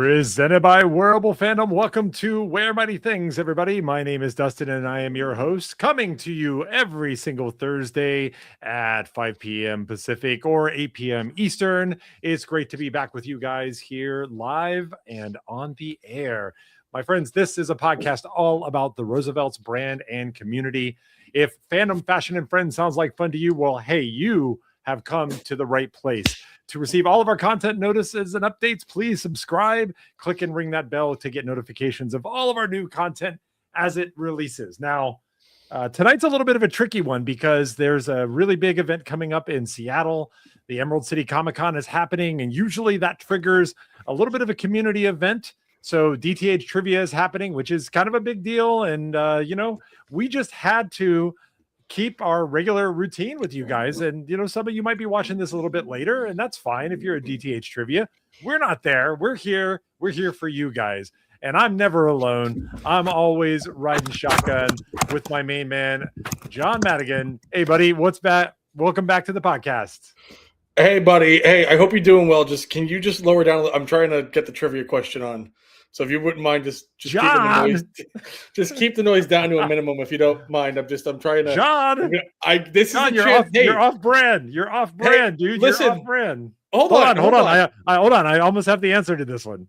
Presented by Wearable Fandom. Welcome to Wear Mighty Things, everybody. My name is Dustin, and I am your host, coming to you every single Thursday at 5 p.m. Pacific or 8 p.m. Eastern. It's great to be back with you guys here live and on the air. My friends, this is a podcast all about the Roosevelt's brand and community. If Fandom, Fashion, and Friends sounds like fun to you, well, hey, you have come to the right place. To receive all of our content notices and updates, please subscribe, click and ring that bell to get notifications of all of our new content as it releases. Now, tonight's a little bit of a tricky one because there's a really big event coming up in Seattle. The Emerald City Comic Con is happening, and usually that triggers a little bit of a community event. So DTH Trivia is happening, which is kind of a big deal. And, we just had to keep our regular routine with you guys. And, some of you might be watching this a little bit later, and that's fine. If you're a DTH Trivia, we're not there. We're here. We're here for you guys. And I'm never alone. I'm always riding shotgun with my main man, John Madigan. Hey, buddy, what's back? Welcome back to the podcast. Hey, buddy. Hey, I hope you're doing well. Can you just lower down? I'm trying to get the trivia question on. So if you wouldn't mind, just keep the noise, just keep the noise down to a minimum if you don't mind. I'm trying to. John, you're off brand. You're off brand, dude. Listen, you're off brand. Hold on. Hold on. I almost have the answer to this one.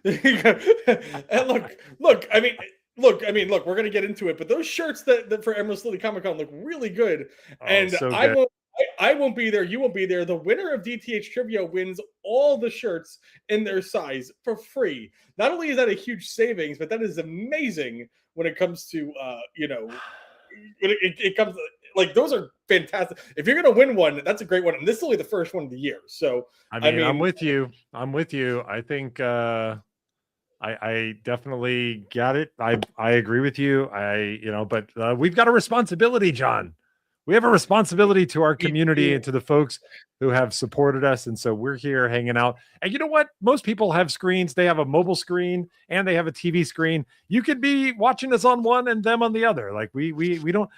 And look. Look, we're gonna get into it, but those shirts that for Emerald City Comic Con look really good, and so good. I won't be there. You won't be there. The winner of DTH Trivia wins all the shirts in their size for free. Not only is that a huge savings, but that is amazing when it comes to, it comes like those are fantastic. If you're going to win one, that's a great one. And this is only the first one of the year. So, I'm with you. I think, I definitely got it. I agree with you. But we've got a responsibility, John. We have a responsibility to our community and to the folks who have supported us. And so we're here hanging out. And you know what? Most people have screens. They have a mobile screen and they have a TV screen. You could be watching us on one and them on the other. Like we don't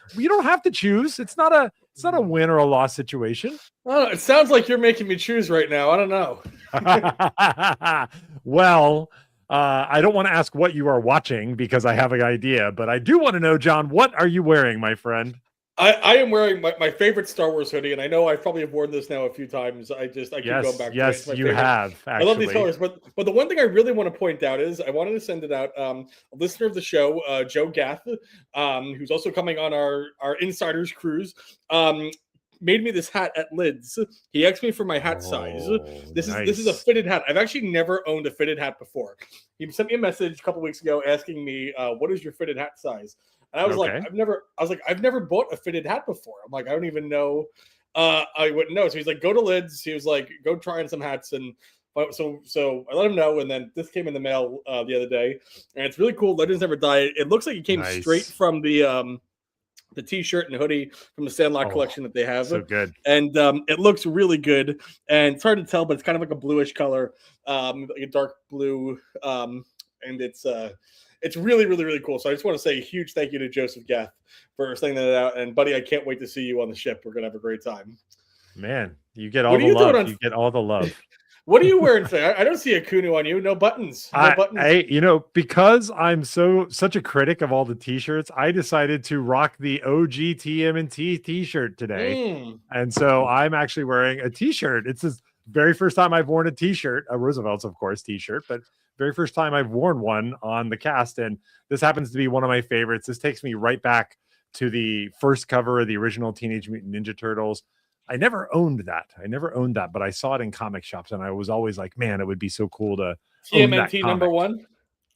have to choose. It's not a win or a loss situation. Oh, it sounds like you're making me choose right now. I don't know. Well, I don't want to ask what you are watching because I have an idea, but I do want to know, John, what are you wearing, my friend? I am wearing my favorite Star Wars hoodie, and I know I've probably worn this now a few times. I keep going back. Yes, you have. Actually. I love these colors, but the one thing I really want to point out is I wanted to send it out. A listener of the show, Joe Gath, who's also coming on our Insiders cruise, made me this hat at Lids. He asked me for my hat size. This is a fitted hat. I've actually never owned a fitted hat before. He sent me a message a couple weeks ago asking me, "What is your fitted hat size?" And I was like, I've never bought a fitted hat before. I'm like, I don't even know. I wouldn't know. So he's like, go to Lids. He was like, go try on some hats. And so I let him know. And then this came in the mail the other day, and it's really cool. Legends Never Die. It looks like it came straight from the T-shirt and hoodie from the Sandlot collection that they have. So good. And it looks really good. And it's hard to tell, but it's kind of like a bluish color, like a dark blue. And it's really, really, really cool. So I just want to say a huge thank you to Joseph Gath for sending that out. And buddy, I can't wait to see you on the ship. We're gonna have a great time. Man, you get all the love. You get all the love. What are you wearing today? I don't see a Kunu on you. No buttons. No buttons. Because I'm such a critic of all the t-shirts, I decided to rock the OG TMNT t-shirt today. And so I'm actually wearing a t-shirt. It's the very first time I've worn a t-shirt, a Roosevelt's, of course, t-shirt, but very first time I've worn one on the cast. And this happens to be one of my favorites. This takes me right back to the first cover of the original Teenage Mutant Ninja Turtles. I never owned that, but I saw it in comic shops, and I was always like, man, it would be so cool to TMNT number one.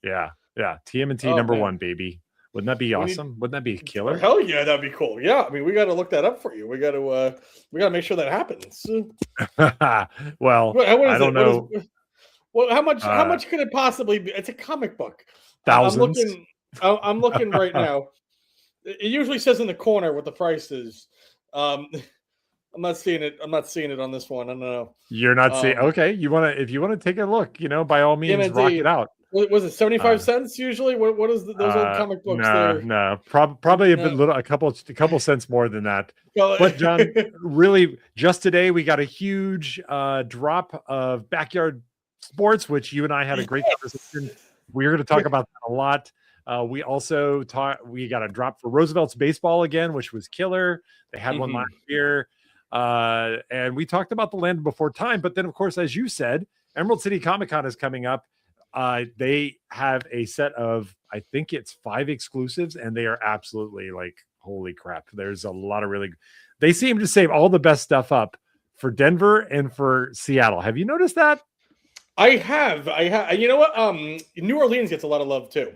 Yeah. TMNT number one, baby. Wouldn't that be awesome? Wouldn't that be killer? Hell yeah, that'd be cool. Yeah, I mean, we got to look that up for you. We got to make sure that happens. Well, I don't know. How much could it possibly be? It's a comic book. Thousands. I'm looking right now. It usually says in the corner what the price is. I'm not seeing it. I'm not seeing it on this one. I don't know. You're not seeing. Okay, if you want to take a look, by all means, rock it out. Was it 75 cents usually? What is those old comic books? No, probably a couple cents more than that. But John, really, just today we got a huge drop of Backyard sports, which you and I had a great conversation. We're going to talk about that a lot. We also we got a drop for Roosevelt's baseball again, which was killer. They had one last year. And we talked about the Land Before Time. But then, of course, as you said, Emerald City Comic Con is coming up. They have a set of, I think it's 5 exclusives, and they are absolutely like, holy crap. There's a lot of they seem to save all the best stuff up for Denver and for Seattle. Have you noticed that? I have. You know what? New Orleans gets a lot of love too.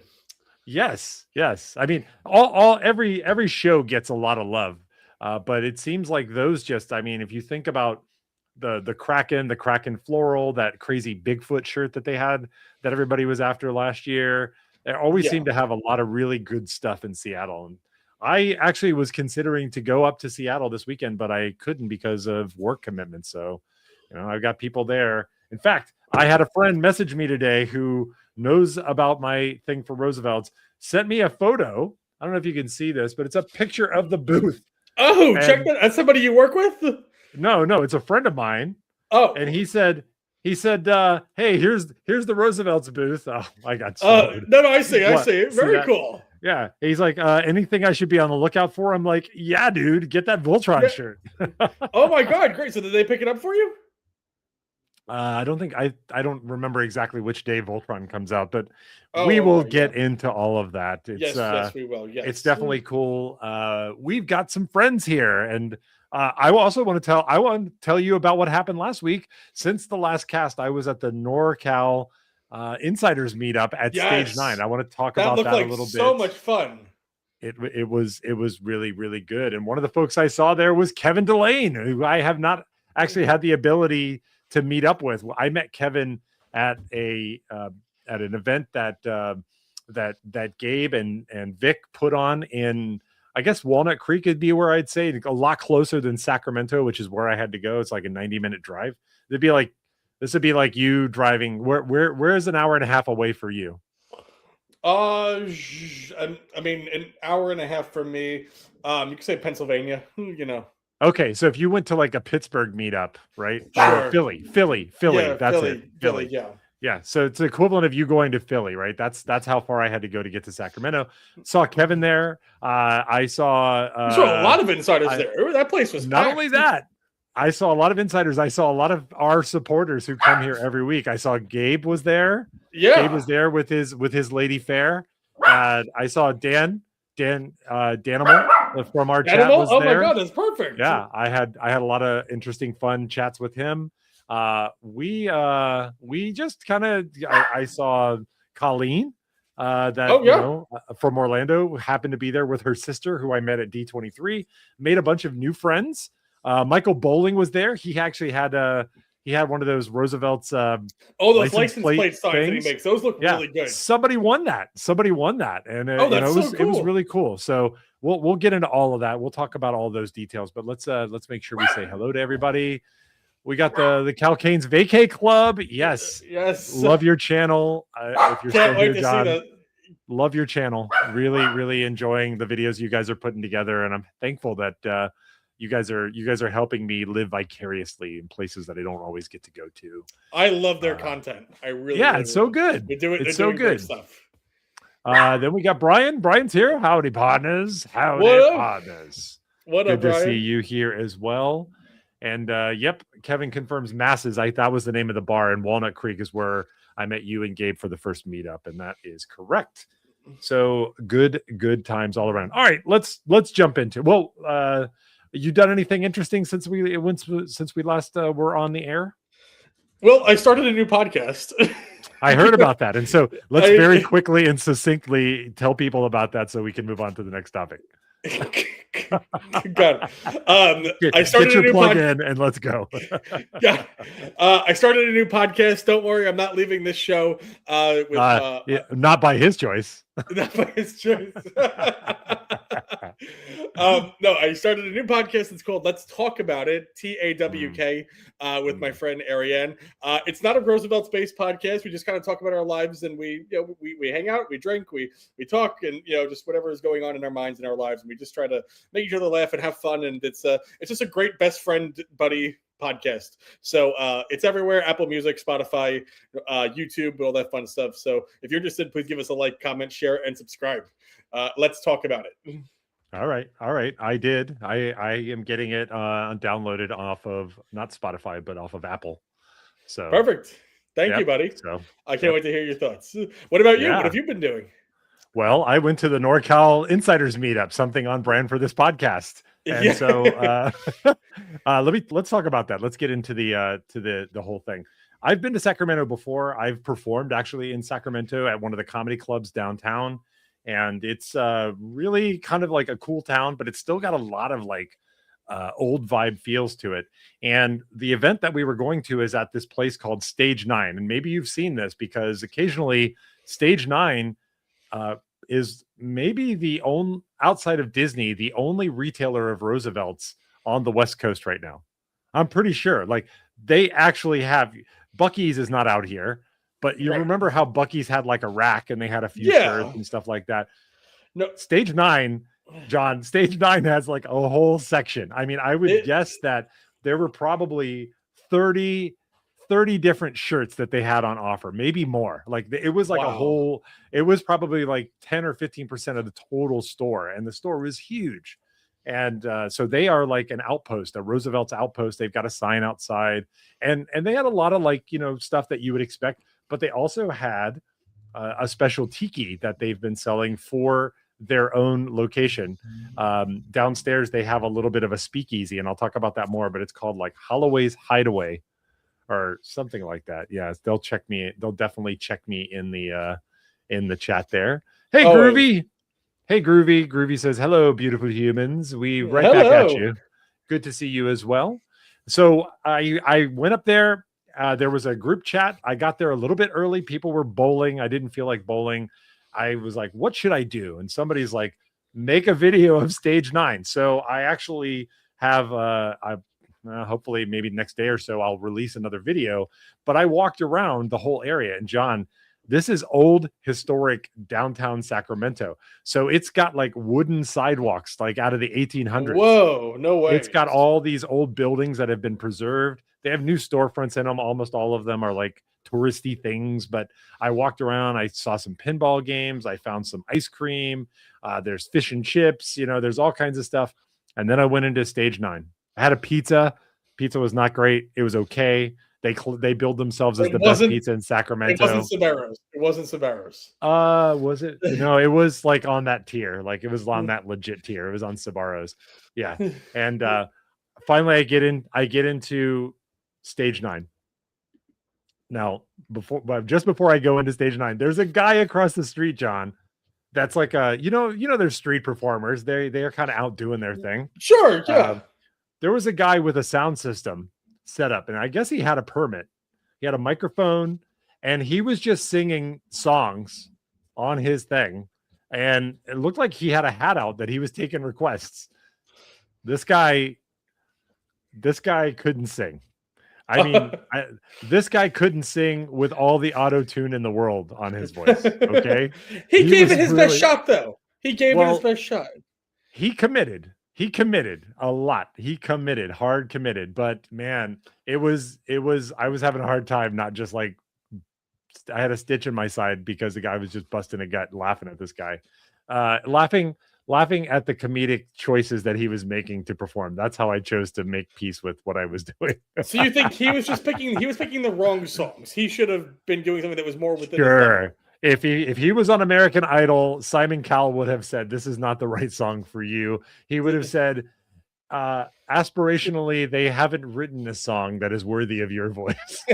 Yes. I mean, every show gets a lot of love, but it seems like those just. I mean, if you think about the Kraken floral, that crazy Bigfoot shirt that they had that everybody was after last year, they always seem to have a lot of really good stuff in Seattle. And I actually was considering to go up to Seattle this weekend, but I couldn't because of work commitments. So, I've got people there. In fact, I had a friend message me today who knows about my thing for Roosevelt's, sent me a photo. I don't know if you can see this, but it's a picture of the booth. Oh, check that. That's somebody you work with? No, it's a friend of mine. Oh. And he said, hey, here's the Roosevelt's booth. Oh, I got no, I see. Very cool. Yeah. He's like, anything I should be on the lookout for? I'm like, yeah, dude, get that Voltron shirt. Oh my God. Great. So did they pick it up for you? I don't think I don't remember exactly which day Voltron comes out, but we will get into all of that. It's, yes, we will. Yes. It's definitely cool. We've got some friends here, and I also want to tell you about what happened last week. Since the last cast, I was at the NorCal Insiders meetup at Stage 9. I want to talk about that a little bit. So much fun. It was really, really good. And one of the folks I saw there was Kevin Delane, who I have not actually had the ability to meet up with. I met Kevin at an event that Gabe and Vic put on in, I guess, Walnut Creek would be where I'd say, a lot closer than Sacramento, which is where I had to go. It's like a 90-minute drive. This would be like you driving. Where is an hour and a half away for you? I mean, an hour and a half from me. You could say Pennsylvania, Okay, so if you went to like a Pittsburgh meetup, right? Sure. Philly. Yeah, that's it. Philly. Yeah. Yeah. So it's the equivalent of you going to Philly, right? That's how far I had to go to get to Sacramento. Saw Kevin there. I saw a lot of insiders there. That place was not packed. Only that. I saw a lot of insiders. I saw a lot of our supporters who come here every week. I saw Gabe was there. Yeah. Gabe was there with his Lady Fair. I saw Danimal from our chat was there. Oh my God, that's perfect. Yeah, I had a lot of interesting, fun chats with him. We just kind of I saw Colleen from Orlando, happened to be there with her sister, who I met at D23. Made a bunch of new friends. Michael Bowling was there. He actually had one of those Roosevelt's those license plate signs that he makes. Those look really good. Somebody won that, and it was really cool. So we'll get into all of that. We'll talk about all those details, but let's make sure we say hello to everybody. We got the Calcanes Vacay Club. Yes. Love your channel. If you're still here, John, love your channel. Really, really enjoying the videos you guys are putting together, and I'm thankful that you guys are helping me live vicariously in places that I don't always get to go to. I love their content. I really it's so good. They're doing great stuff. Then we got Brian. Brian's here. Howdy, partners. Partners. What up, Good Brian? to see you here as well. And Kevin confirms Masses. That was the name of the bar in Walnut Creek is where I met you and Gabe for the first meetup, and that is correct. So good times all around. All right, let's jump into. Well, you done anything interesting since we last were on the air? Well, I started a new podcast. I heard about that, and so let's very quickly and succinctly tell people about that so we can move on to the next topic. Got it. I started get your plug in and let's go. Yeah, I started a new podcast. Don't worry, I'm not leaving this show. Not by his choice. Not by his choice. No, I started a new podcast. It's called Let's Talk About It, TAWK, with my friend Ariane. It's not a Roosevelt-based podcast. We just kind of talk about our lives, and we hang out, we drink, we talk, and just whatever is going on in our minds and our lives, and we just try to make each other laugh and have fun. And it's just a great best friend buddy podcast. So it's everywhere: Apple Music, Spotify, YouTube, all that fun stuff. So if you're interested, please give us a like, comment, share, and subscribe. Let's talk about it. All right. I did. I am getting it downloaded off of not Spotify, but off of Apple. So perfect. Thank you, buddy. So I can't wait to hear your thoughts. What about you? Yeah. What have you been doing? Well, I went to the NorCal Insiders meetup, something on brand for this podcast. And so let's talk about that. Let's get into the whole thing. I've been to Sacramento before. I've performed actually in Sacramento at one of the comedy clubs downtown. And it's really kind of like a cool town, but it's still got a lot of like old vibe feels to it. And the event that we were going to is at this place called Stage 9. And maybe you've seen this because occasionally Stage 9 is maybe the only, outside of Disney, the only retailer of Roosevelt's on the West Coast right now. I'm pretty sure. Like they actually have Buc-ee's is not out here, but you remember how Buc-ee's had like a rack and they had a few shirts and stuff like that. No, Stage 9, John, Stage 9 has like a whole section. I mean, I would guess that there were probably 30 different shirts that they had on offer, maybe more. Like it was like a whole, it was probably like 10 or 15% of the total store. And the store was huge. And so they are like an outpost, a Roosevelt's outpost. They've got a sign outside and they had a lot of like, you know, stuff that you would expect, but they also had a special tiki that they've been selling for their own location. Downstairs, they have a little bit of a speakeasy and I'll talk about that more, but it's called like Holloway's Hideaway or something like that. Yeah, they'll check me. They'll definitely check me in the chat there. Hey, Groovy. Hey, Groovy. Groovy says, hello, beautiful humans. We right back at you. Good to see you as well. So I went up there. There was a group chat. I got there a little bit early. People were bowling. I didn't feel like bowling. I was like, what should I do? And somebody's like, make a video of Stage 9. So I actually have hopefully maybe next day or so I'll release another video, but I walked around the whole area. And John, this is old historic downtown Sacramento. So it's got like wooden sidewalks, like out of the 1800s. Whoa, no way. It's got all these old buildings that have been preserved. They have new storefronts in them. Almost all of them are like touristy things, but I walked around. I saw some pinball games. I found some ice cream. There's fish and chips, you know, there's all kinds of stuff. And then I went into Stage 9. I had a pizza. Pizza was not great. It was okay. They billed themselves as the best pizza in Sacramento. It wasn't Sbarro's. It wasn't Sbarro's. Was it? No, it was like on that tier. Like it was on that legit tier. It was on Sbarro's. Yeah. And finally I get into Stage 9. Now, just before I go into Stage 9, there's a guy across the street, John. That's like you know, they're street performers. They are kind of out doing their thing. Sure, yeah. There was a guy with a sound system set up, and I guess he had a permit. He had a microphone, and he was just singing songs on his thing. And it looked like he had a hat out that he was taking requests. This guy couldn't sing. I mean, this guy couldn't sing with all the auto tune in the world on his voice. Okay. he gave it his best shot, though. He gave it his best shot. He committed a lot. He committed, hard committed, but man, I was having a hard time. Not just like I had a stitch in my side because the guy was just busting a gut laughing at this guy, laughing at the comedic choices that he was making to perform. That's how I chose to make peace with what I was doing. So you think he was picking the wrong songs? He should have been doing something that was more within sure. If he was on American Idol, Simon Cowell would have said, this is not the right song for you. He would have said, aspirationally, they haven't written a song that is worthy of your voice.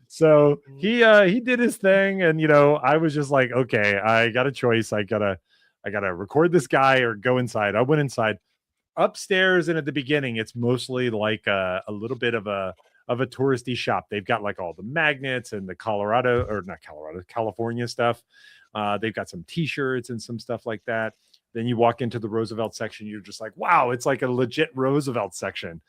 So he did his thing. And, you know, I was just like, okay, I got a choice. I gotta record this guy or go inside. I went inside. Upstairs, and at the beginning, it's mostly like a little bit of a touristy shop. They've got like all the magnets and the California stuff. They've got some t-shirts and some stuff like that. Then you walk into the Roosevelt section. You're just like, wow, it's like a legit Roosevelt section.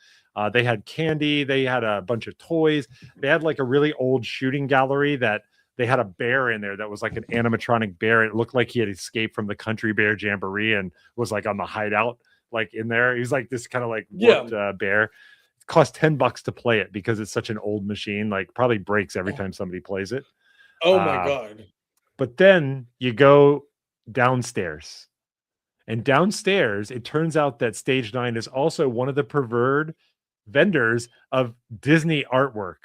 They had candy. They had a bunch of toys. They had like a really old shooting gallery that they had a bear in there that was like an animatronic bear. It looked like he had escaped from the Country Bear Jamboree and was like on the hideout. like in there. He's like this kind of like Yeah. warped bear. It costs $10 to play it because it's such an old machine. Like probably breaks every time somebody plays it. Oh my god. But then you go downstairs. And downstairs, it turns out that Stage 9 is also one of the preferred vendors of Disney artwork.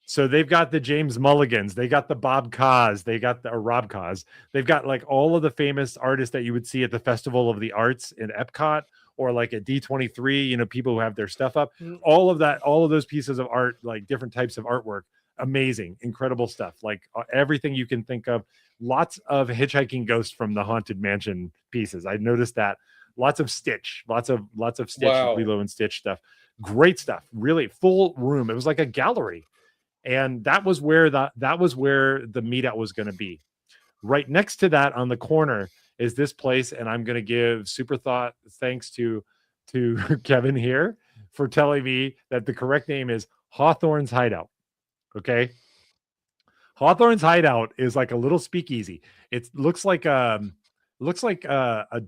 So they've got the James Mulligans, they got the Bob Kaz, they got the Rob Kaz. They've got like all of the famous artists that you would see at the Festival of the Arts in Epcot or like at D23, you know, people who have their stuff up. All of that, all of those pieces of art, like different types of artwork, amazing, incredible stuff. Like everything you can think of. Lots of Hitchhiking Ghost from the Haunted Mansion pieces. I noticed that. Lots of Stitch, lots of Stitch, Wow. Lilo and Stitch stuff. Great stuff. Really full room. It was like a gallery. And that was where the meetup was going to be. Right next to that on the corner is this place, and I'm going to give super thought thanks to Kevin here for telling me that the correct name is Hawthorne's Hideout. Okay. Hawthorne's Hideout is like a little speakeasy. It looks like a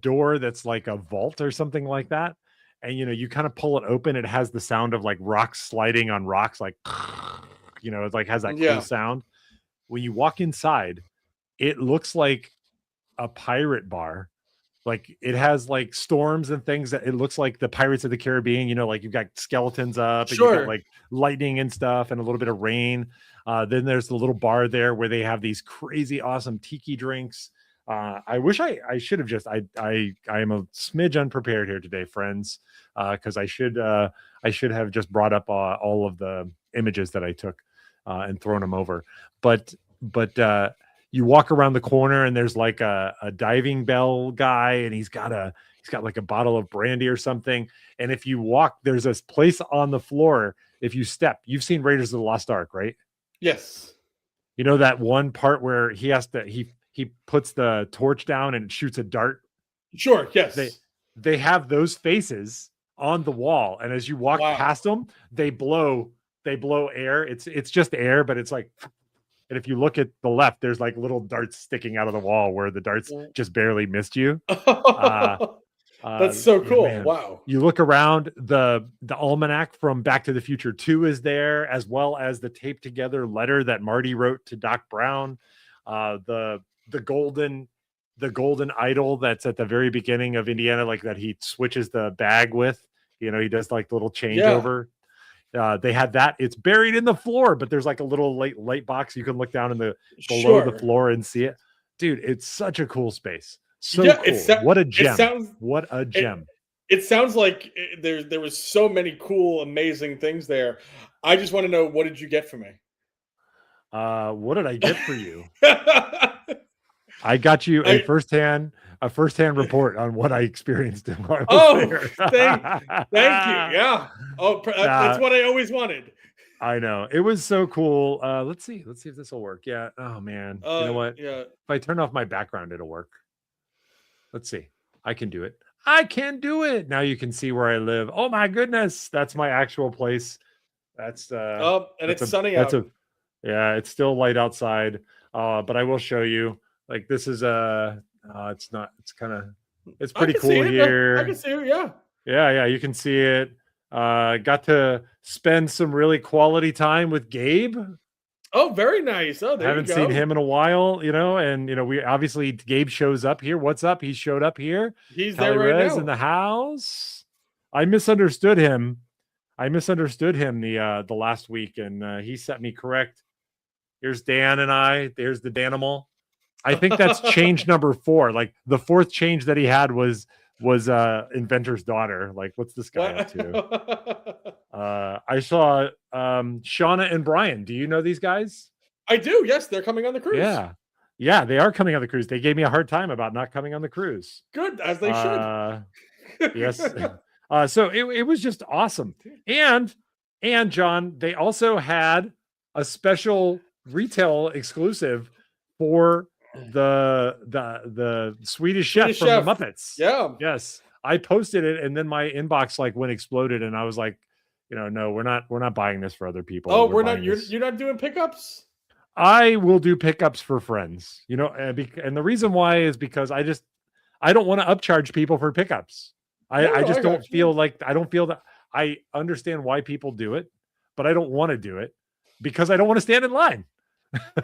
door that's like a vault or something like that. And you know, you kind of pull it open. It has the sound of like rocks sliding on rocks, like you know, it like has that cool sound. When you walk inside, it looks like a pirate bar. Like it has like storms and things that it looks like the Pirates of the Caribbean, you know, like you've got skeletons up and you've got like lightning and stuff and a little bit of rain. Then there's the little bar there where they have these crazy awesome tiki drinks. I wish I should have just I am a smidge unprepared here today, friends, because I should have just brought up all of the images that I took and thrown them over. But you walk around the corner and there's like a diving bell guy, and he's got like a bottle of brandy or something. And if you walk, there's this place on the floor. If you step, you've seen Raiders of the Lost Ark, right? Yes. You know that one part where he puts the torch down and shoots a dart. Sure. Yes. They have those faces on the wall, and as you walk past them, they blow air. It's just air, but it's like, and if you look at the left, there's like little darts sticking out of the wall where the darts just barely missed you. That's so cool. Man. Wow. You look around, the almanac from Back to the Future 2 is there, as well as the taped together letter that Marty wrote to Doc Brown. The golden idol that's at the very beginning of Indiana, like that he switches the bag with, you know, he does like the little changeover. They had that. It's buried in the floor, but there's like a little light box. You can look down in the below the floor and see it. Dude, it's such a cool space. So cool. What a gem. What a gem. It sounds like there was so many cool, amazing things there. I just want to know, what did you get for me? What did I get for you? I got you a firsthand report on what I experienced while I was there. Thank you. Yeah. Oh, that's what I always wanted. I know. It was so cool. Let's see if this will work. Yeah. Oh man. You know what? Yeah. If I turn off my background, it'll work. Let's see. I can do it. I can do it. Now you can see where I live. Oh my goodness. That's my actual place. That's and it's sunny out. Yeah, it's still light outside. But I will show you. Like this is it's pretty cool here. I can see it, yeah. Yeah, you can see it. Got to spend some really quality time with Gabe. Oh, very nice. Oh, there haven't seen him in a while, you know, and you know, we obviously Gabe shows up here. What's up? He showed up here. He's there right now in the house. I misunderstood him the last week, and he set me correct. Here's Dan and I. There's the Danimal. I think that's change number 4. Like the 4th change that he had was Inventor's Daughter. Like, what's this guy up to? I saw Shauna and Brian. Do you know these guys? I do. Yes, they're coming on the cruise. Yeah, they are coming on the cruise. They gave me a hard time about not coming on the cruise. Good, as they should. Yes. So it was just awesome. And John, they also had a special retail exclusive for the Swedish Chef from the Muppets. Yeah. Yes. I posted it, and then my inbox like went exploded, and I was like, you know, no, we're not buying this for other people. Oh, we're not. You're not doing pickups? I will do pickups for friends, you know, and the reason why is because I don't want to upcharge people for pickups. I just I don't got feel you. like I don't feel that I understand why people do it, but I don't want to do it because I don't want to stand in line.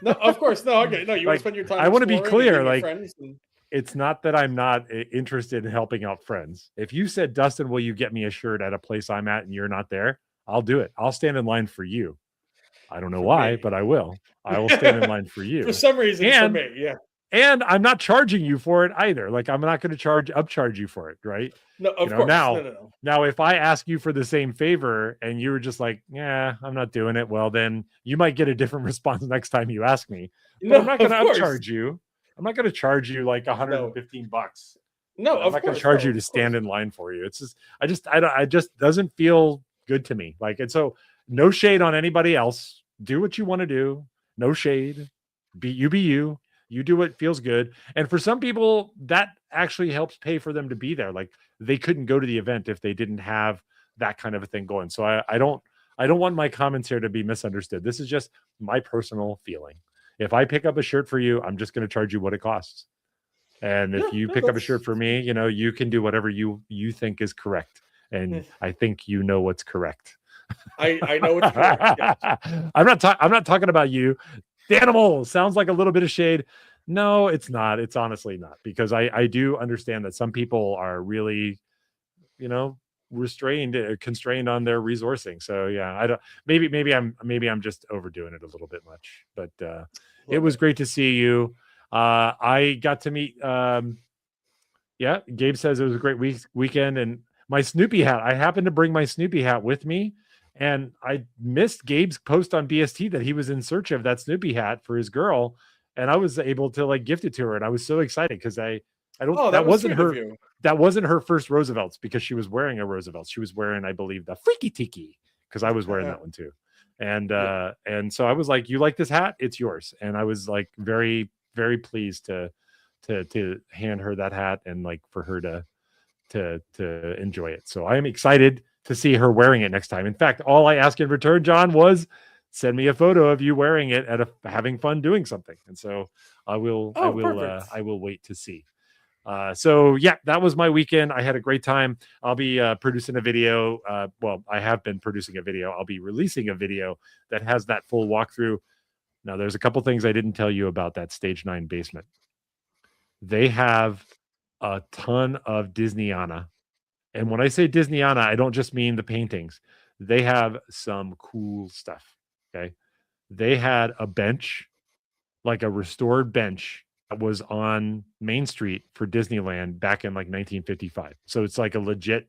No, of course. No, okay. No, you want to Like spend your time I want to be exploring and clear, being with like friends. And... it's not that I'm not interested in helping out friends. If you said, Dustin, will you get me a shirt at a place I'm at and you're not there? I'll do it. I'll stand in line for you. I don't know For why, me. but I will. I will stand in line for For you. some reason, for And me, yeah. and I'm not charging you for it either. Like I'm not going to upcharge you for it, right? No, You of know, course. No. now if I ask you for the same favor and you were just like, yeah, I'm not doing it, well, then you might get a different response next time you ask me. But I'm No, not going of to course. upcharge you. I'm not going to charge you like No. $115. No, And I'm of not going to course. charge No, you to stand in line for you. It's just, I just doesn't feel good to me. Like, and so no shade on anybody else. Do what you want to do. No shade. Be you. You do what feels good. And for some people, that actually helps pay for them to be there. Like they couldn't go to the event if they didn't have that kind of a thing going. So I don't want my comments here to be misunderstood. This is just my personal feeling. If I pick up a shirt for you, I'm just going to charge you what it costs. And if you pick up a shirt for me, you know, you can do whatever you think is correct. And I think you know what's correct. I know it's correct. Yes. I'm not talking about you. The animal sounds like a little bit of shade. No, it's not. It's honestly not, because I do understand that some people are really, you know, constrained on their resourcing. So yeah, I don't, maybe I'm just overdoing it a little bit much, but it was great to see you. I got to meet yeah, Gabe says it was a great weekend, and my Snoopy hat. I happened to bring my Snoopy hat with me, and I missed Gabe's post on BST that he was in search of that Snoopy hat for his girl, and I was able to like gift it to her, and I was so excited because I don't Oh, that was wasn't sweet of her you. that wasn't her first Roosevelt's, because she was wearing a Roosevelt. She was wearing, I believe, the Freaky Tiki, because I was wearing that one too. And so I was like, you like this hat? It's yours. And I was like very, very pleased to hand her that hat and like for her to enjoy it. So I am excited to see her wearing it next time. In fact, all I asked in return, John, was send me a photo of you wearing it at having fun doing something. And so I will wait to see. So yeah, that was my weekend. I had a great time. I'll be producing a video. Well, I have been producing a video. I'll be releasing a video that has that full walkthrough. Now, there's a couple things I didn't tell you about that Stage 9 basement. They have a ton of Disneyana. And when I say Disneyana, I don't just mean the paintings. They have some cool stuff. Okay. They had a bench, like a restored bench, that was on Main Street for Disneyland back in like 1955. So it's like a legit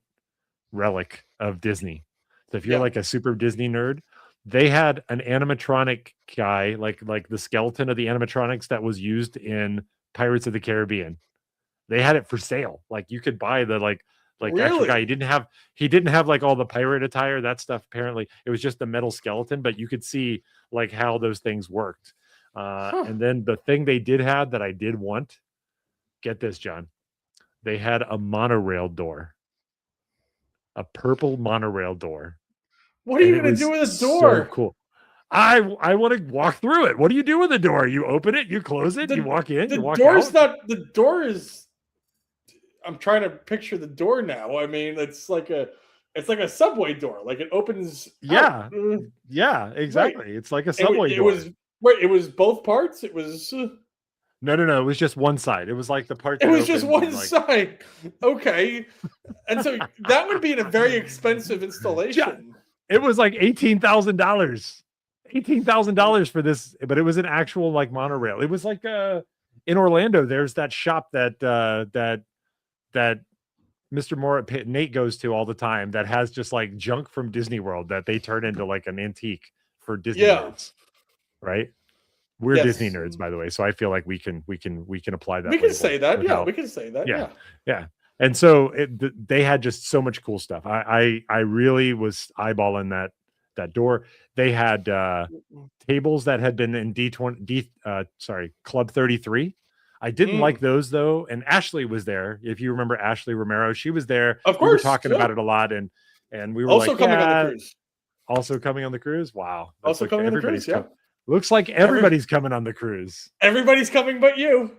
relic of Disney. So if you're like a super Disney nerd, they had an animatronic guy, like the skeleton of the animatronics that was used in Pirates of the Caribbean. They had it for sale. Like you could buy the like actual guy. He didn't have like all the pirate attire, that stuff. Apparently it was just the metal skeleton, but you could see like how those things worked. And then the thing they did have that I did want, get this, John, they had a monorail door, a purple monorail door. What are you going to do with a door? So cool. I want to walk through it. What do you do with the door? You open it, you close it, you walk in, you walk out. The door is, I'm trying to picture the door now. I mean, it's like a subway door. Like it opens. Yeah. Yeah, exactly. Right. It's like a subway door. It was both parts. It was No. It was just one side. It was like the part. It was just one side. Okay. And so that would be in a very expensive installation. It was like $18,000. $18,000 for this, but it was an actual like monorail. It was like in Orlando, there's that shop that Mr. Nate goes to all the time that has just like junk from Disney World that they turn into like an antique for Disney nerds. Right? We're Disney nerds, by the way, so I feel like we can apply that. We can say that. Yeah, we can say that. Yeah. And so they had just so much cool stuff. I really was eyeballing that door. They had tables that had been in Club 33. I didn't like those though. And Ashley was there. If you remember Ashley Romero, she was there. Of course, we were talking about it a lot, and we were also coming on the cruise. Also coming on the cruise. Wow. Also coming on the cruise. Yeah. Looks like everybody's coming on the cruise. Everybody's coming but you.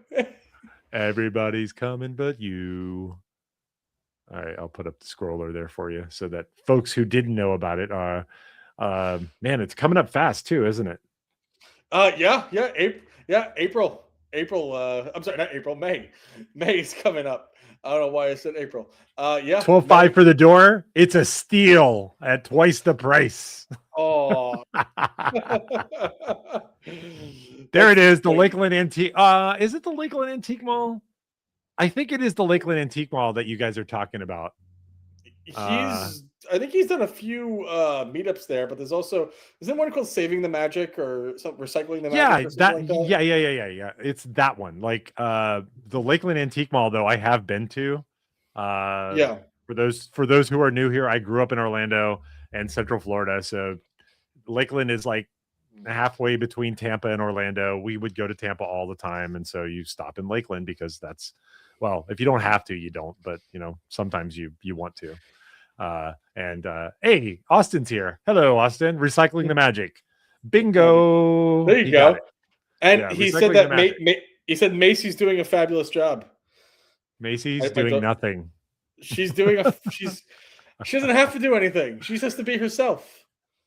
Everybody's coming but you. All right, I'll put up the scroller there for you so that folks who didn't know about it man, it's coming up fast too, isn't it? April. I'm sorry, not April, May. May is coming up. I don't know why I said April. 12.5 for the door. It's a steal at twice the price. Oh. There it is, the Lakeland Antique. Is it the Lakeland Antique Mall? I think it is the Lakeland Antique Mall that you guys are talking about. I think he's done a few meetups there, but there's isn't one called Saving the Magic or something, Recycling the Magic? Yeah. It's that one. Like the Lakeland Antique Mall, though, I have been to. For those who are new here, I grew up in Orlando and Central Florida, so Lakeland is like halfway between Tampa and Orlando. We would go to Tampa all the time, and so you stop in Lakeland because that's, well, if you don't have to, you don't, but sometimes you want to. Hey, Austin's here. Hello, Austin. Recycling the Magic. Bingo. There you go. And he said that he said Macy's doing a fabulous job. Macy's doing nothing. She's doing she doesn't have to do anything. She just has to be herself.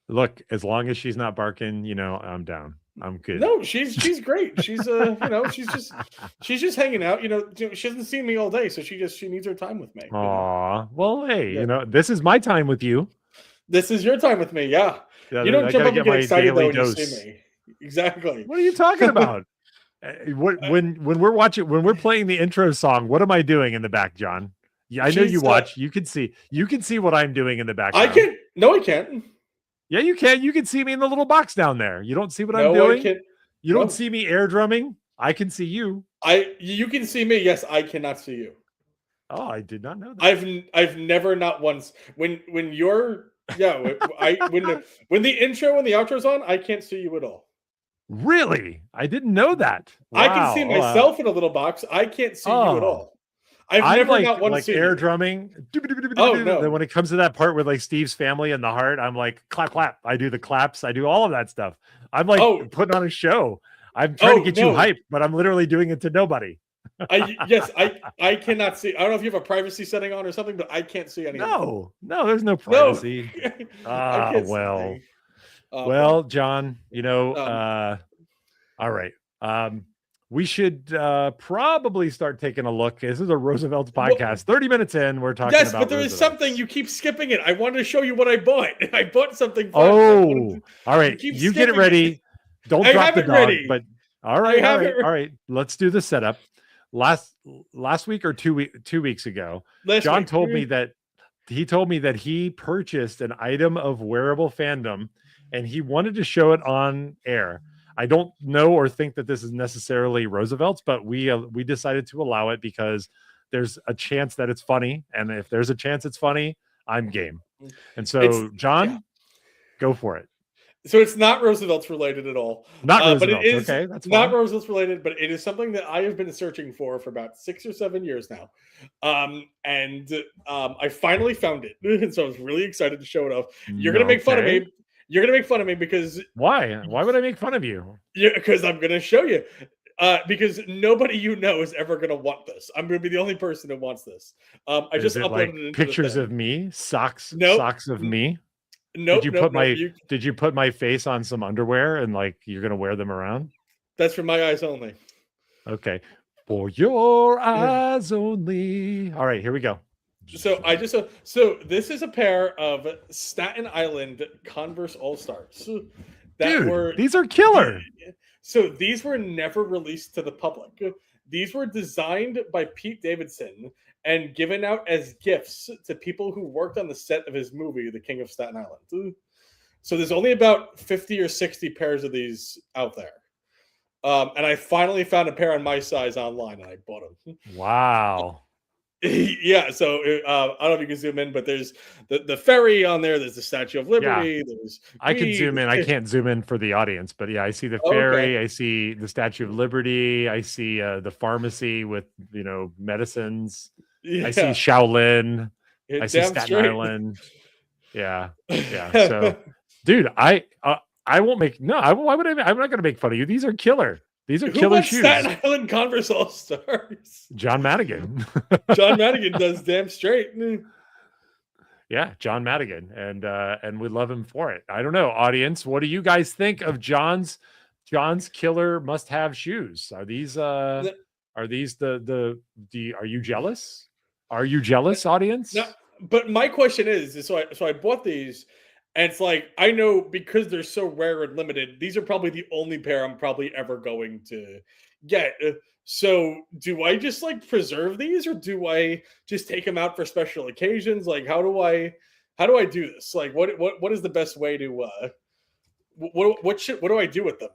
Look, as long as she's not barking, I'm down. I'm good. No, she's great. She's she's just hanging out. She hasn't seen me all day, so she needs her time with me. Aw, well, hey, this is my time with you. This is your time with me. Yeah, you don't jump up and get excited though when you see me. Exactly. What are you talking about? When we're playing the intro song, what am I doing in the back, John? Yeah, I know you watch. You can see what I'm doing in the background. I can't. No, I can't. Yeah, you can. You can see me in the little box down there. You don't see what I'm doing? You don't see me air drumming? I can see you. You can see me. Yes, I cannot see you. Oh, I did not know that. I've never, not once, when you're when the intro and the outro's on, I can't see you at all. Really? I didn't know that. Wow. I can see myself in a little box. I can't see you at all. I've never not once seen air drumming. Oh, no. Then when it comes to that part with like Steve's family and the heart, I'm like clap, clap. I do the claps. I do all of that stuff. I'm like putting on a show. I'm trying to get you hyped, but I'm literally doing it to nobody. I cannot see. I don't know if you have a privacy setting on or something, but I can't see anything. No, there's no privacy. Well, John, all right. We should probably start taking a look. This is a Roosevelt's podcast. 30 minutes in, we're talking about Yes, but there is something. You keep skipping it. I wanted to show you what I bought. I bought something fun. Oh, all right. You get it ready. Don't drop the dog. Ready. But all right. Let's do the setup. Last week or 2 weeks ago, John told me that he purchased an item of wearable fandom and he wanted to show it on air. I don't know or think that this is necessarily Roosevelt's, but we decided to allow it because there's a chance that it's funny. And if there's a chance it's funny, I'm game. And so, John, go for it. So it's not Roosevelt's related at all. Not Roosevelt's, but it is okay, that's not Roosevelt's related, but it is something that I have been searching for about 6 or 7 years now. I finally found it. And so I was really excited to show it off. You're going to make fun of me. You're going to make fun of me because... Why? Why would I make fun of you? Yeah, because I'm going to show you. Because nobody is ever going to want this. I'm going to be the only person who wants this. I just uploaded it into pictures of me? Socks of me? No. Did you put my face on some underwear and you're going to wear them around? That's for my eyes only. Okay. For your eyes only. All right, here we go. So this is a pair of Staten Island Converse All-Stars. These are killer. So these were never released to the public. These were designed by Pete Davidson and given out as gifts to people who worked on the set of his movie, The King of Staten Island. So there's only about 50 or 60 pairs of these out there. And I finally found a pair on my size online and I bought them. Wow. Yeah, so I don't know if you can zoom in, but there's the ferry on there. There's the Statue of Liberty. Yeah. I can zoom in. I can't zoom in for the audience, but yeah, I see the ferry. Okay. I see the Statue of Liberty. I see the pharmacy with medicines. Yeah. I see Shaolin. I see Staten Island. Yeah. So, dude, I won't make why would I? I'm not going to make fun of you. These are killer. These are Who killer won shoes. Staten Island Converse All Stars? John Madigan. John Madigan does damn straight. Yeah, John Madigan, and we love him for it. I don't know, audience, what do you guys think of John's killer must-have shoes? Are these the are you jealous? Are you jealous, audience? No, but my question is so I bought these, and it's like, I know because they're so rare and limited, these are probably the only pair I'm probably ever going to get. So do I just like preserve these, or do I just take them out for special occasions? Like, how do I do this? Like, what is the best way to what do I do with them?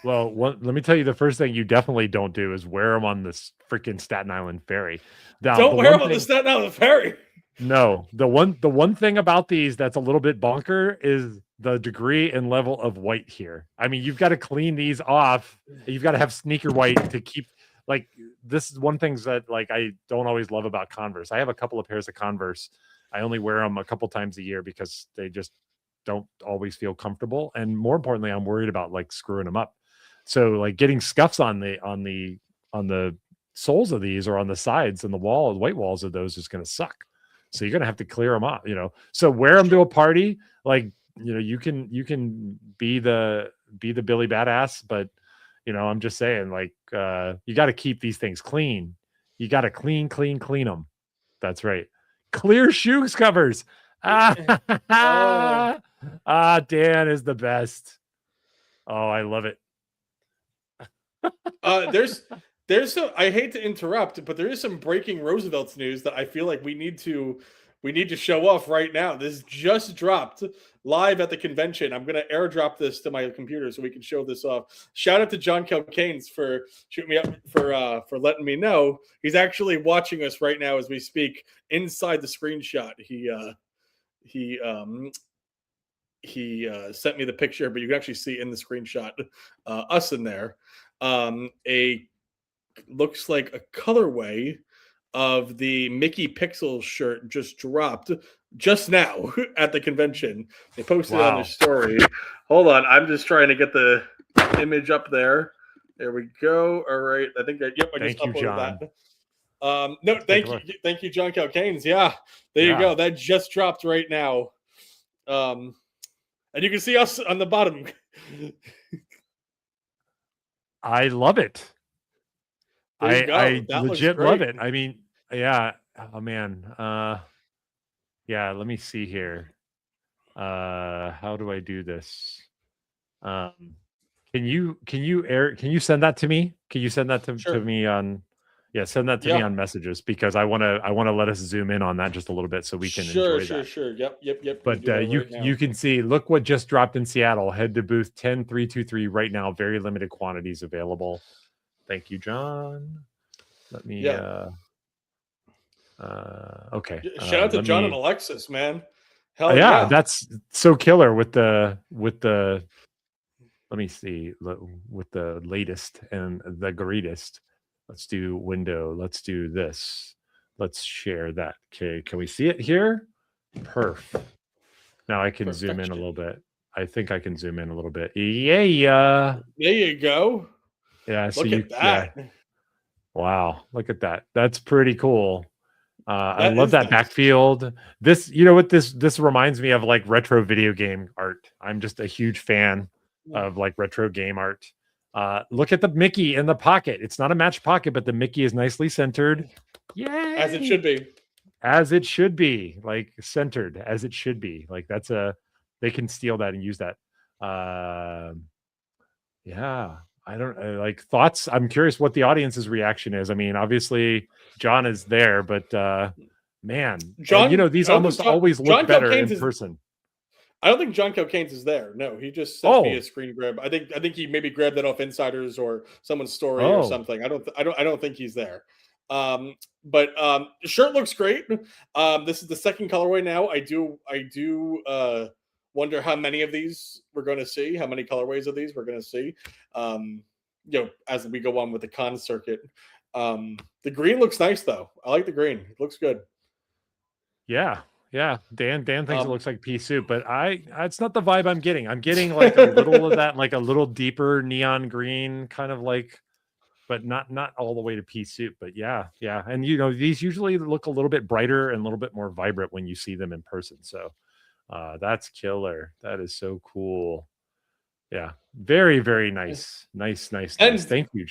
Well, let me tell you, the first thing you definitely don't do is wear them on this freaking Staten Island ferry. Now, Don't wear them on the Staten Island ferry. No, the one thing about these that's a little bit bonker is the degree and level of white here. I mean, you've got to clean these off. You've got to have sneaker white to keep, like, this is one thing that, like, I don't always love about Converse. I have a couple of pairs of Converse. I only wear them a couple times a year because they just don't always feel comfortable. And more importantly, I'm worried about like screwing them up. So like getting scuffs on the soles of these or on the sides and the white walls of those is going to suck. So you're going to have to clear them up, so wear them to a party. Like, you can be the Billy Badass, but I'm just saying, like, you got to keep these things clean. You got to clean them. That's right. Clear shoes covers. Dan is the best. Oh, I love it. There's some, I hate to interrupt, but there is some breaking Roosevelt's news that I feel like we need to show off right now. This just dropped live at the convention. I'm going to airdrop this to my computer so we can show this off. Shout out to John Kilcanes for shooting me up, for letting me know. He's actually watching us right now as we speak inside the screenshot. He sent me the picture, but you can actually see in the screenshot us in there. Looks like a colorway of the Mickey Pixels shirt just dropped just now at the convention. They posted it on their story. Hold on, I'm just trying to get the image up there. There we go. All right, I think I just uploaded that. No, thank you, John Calcanes. Yeah, there you go. That just dropped right now. And you can see us on the bottom. I love it. I legit love it. I mean, yeah. Oh man. Yeah, let me see here. How do I do this? Can you send that to me? Can you send that to me on send that to me on messages, because I want to let us zoom in on that just a little bit so we can enjoy that. Sure. Yep. But you can see, look what just dropped in Seattle. Head to booth 10323 right now. Very limited quantities available. Thank you, John. Let me okay. Shout out to John and Alexis, man. Hell yeah, that's so killer with the let me see, with the latest and the greatest. Let's do window. Let's do this. Let's share that. Okay, can we see it here? Perf. Now I can zoom in a little bit. I think I can zoom in a little bit. Yeah. There you go. Yeah. So look at that. Yeah. Wow. Look at that. That's pretty cool. I love that backfield. This, what this reminds me of, like retro video game art. I'm just a huge fan of like retro game art. Look at the Mickey in the pocket. It's not a matched pocket, but the Mickey is nicely centered. Yay! As it should be. As it should be, like centered as it should be. Like they can steal that and use that. Yeah. I don't like thoughts. I'm curious what the audience's reaction is. I mean, obviously John is there, but man, John, these almost always look better in person. I don't think John Kilcanes is there. No, he just sent me a screen grab. I think he maybe grabbed that off Insiders or someone's story or something. I don't think he's there. But the shirt looks great. This is the second colorway now. I do wonder how many of these we're going to see, how many colorways of these we're going to see. As we go on with the con circuit. The green looks nice though. I like the green. It looks good. Yeah. Dan thinks it looks like pea soup, but it's not the vibe I'm getting. I'm getting like a little of that, like a little deeper neon green, kind of like but not all the way to pea soup. But yeah. And these usually look a little bit brighter and a little bit more vibrant when you see them in person. So that's killer. That is so cool. Yeah, very, very nice. Nice. And Thank you.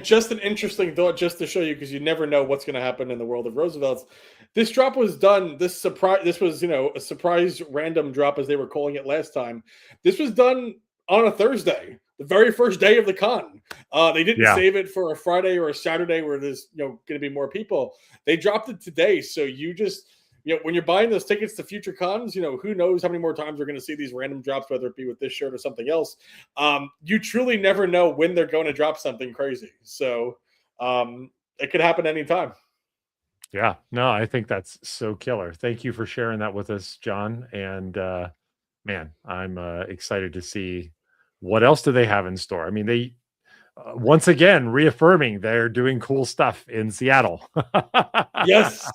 just an interesting thought, just to show you, because you never know what's going to happen in the world of Roosevelt's. This drop was done. This was a surprise random drop, as they were calling it last time. This was done on a Thursday, the very first day of the con. They didn't save it for a Friday or a Saturday where there's going to be more people. They dropped it today, so you just. When you're buying those tickets to future cons, who knows how many more times we're going to see these random drops, whether it be with this shirt or something else. You truly never know when they're going to drop something crazy. So it could happen anytime. Yeah, no, I think that's so killer. Thank you for sharing that with us, John. And man, I'm excited to see what else do they have in store. I mean, they once again reaffirming they're doing cool stuff in Seattle. Yes.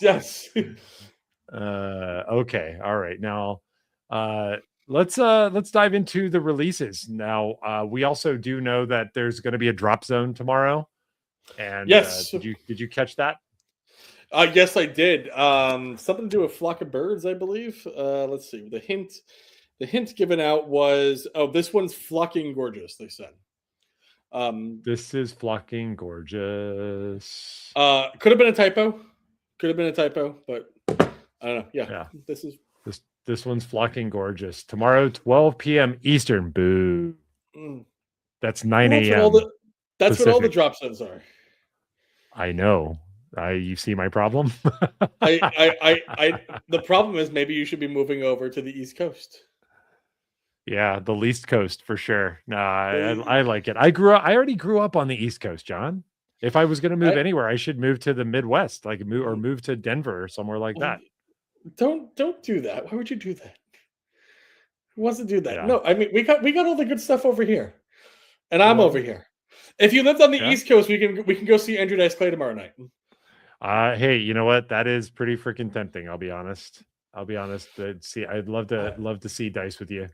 Okay, all right. Now let's dive into the releases. Now we also do know that there's going to be a drop zone tomorrow. And yes, did you catch that? Yes, I did. Something to do with Flock of Birds, I believe. Let's see. The hint given out was, this one's Flocking Gorgeous, they said. This is Flocking Gorgeous. Could have been a typo. But I don't know. Yeah. This one's Flocking Gorgeous. Tomorrow, 12 p.m. Eastern. Boo. That's 9 a.m. That's what all the drop zones are. I know. You see my problem? The problem is maybe you should be moving over to the East Coast. Yeah, the least coast for sure. No, I like it. I already grew up on the East Coast, John. If I was going to move anywhere, I should move to the Midwest, move to Denver or somewhere like that. Don't do that. Why would you do that? Who wants to do that? Yeah. No, I mean we got all the good stuff over here, and I'm over here. If you lived on the East Coast, we can go see Andrew Dice Clay tomorrow night. Hey, you know what? That is pretty freaking tempting. I'll be honest. I'd love to see Dice with you.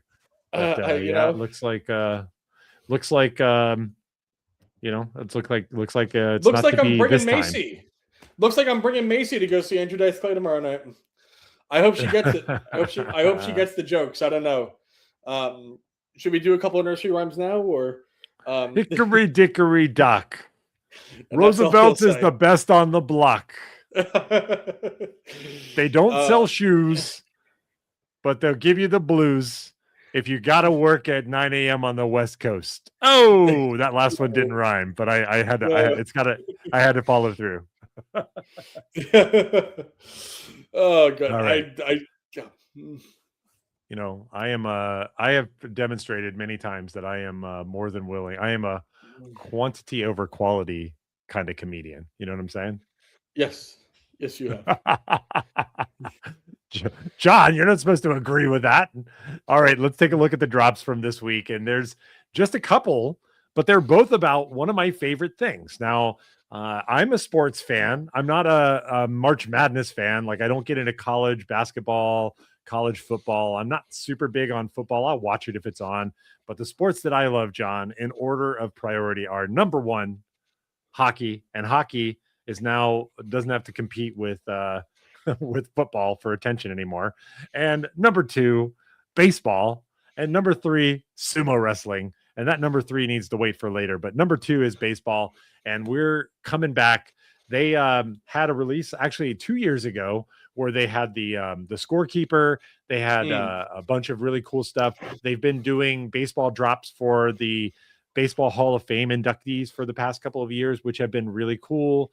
But, it looks like I'm bringing Macy. Looks like I'm bringing Macy to go see Andrew Dice Clay tomorrow night. I hope she gets it. I hope she gets the jokes. I don't know. Should we do a couple of nursery rhymes now, or Hickory dickory dock? Roosevelt's is the best on the block. They don't sell shoes, but they'll give you the blues if you got to work at 9 a.m. on the West Coast. Oh, that last one didn't rhyme, but I had to follow through. Oh god. Right. I have demonstrated many times that I am more than willing. I am a quantity over quality kind of comedian. You know what I'm saying? Yes, you have. John, you're not supposed to agree with that. All right, let's take a look at the drops from this week. And there's just a couple, but they're both about one of my favorite things. Now, I'm a sports fan. I'm not a March Madness fan. Like, I don't get into college basketball, college football. I'm not super big on football. I'll watch it if it's on. But the sports that I love, John, in order of priority are number one, hockey. And hockey doesn't have to compete with with football for attention anymore. And number two, baseball. And number three, sumo wrestling. And that number three needs to wait for later. But number two is baseball. And we're coming back. They had a release actually 2 years ago where they had the scorekeeper. They had a bunch of really cool stuff. They've been doing baseball drops for the Baseball Hall of Fame inductees for the past couple of years, which have been really cool,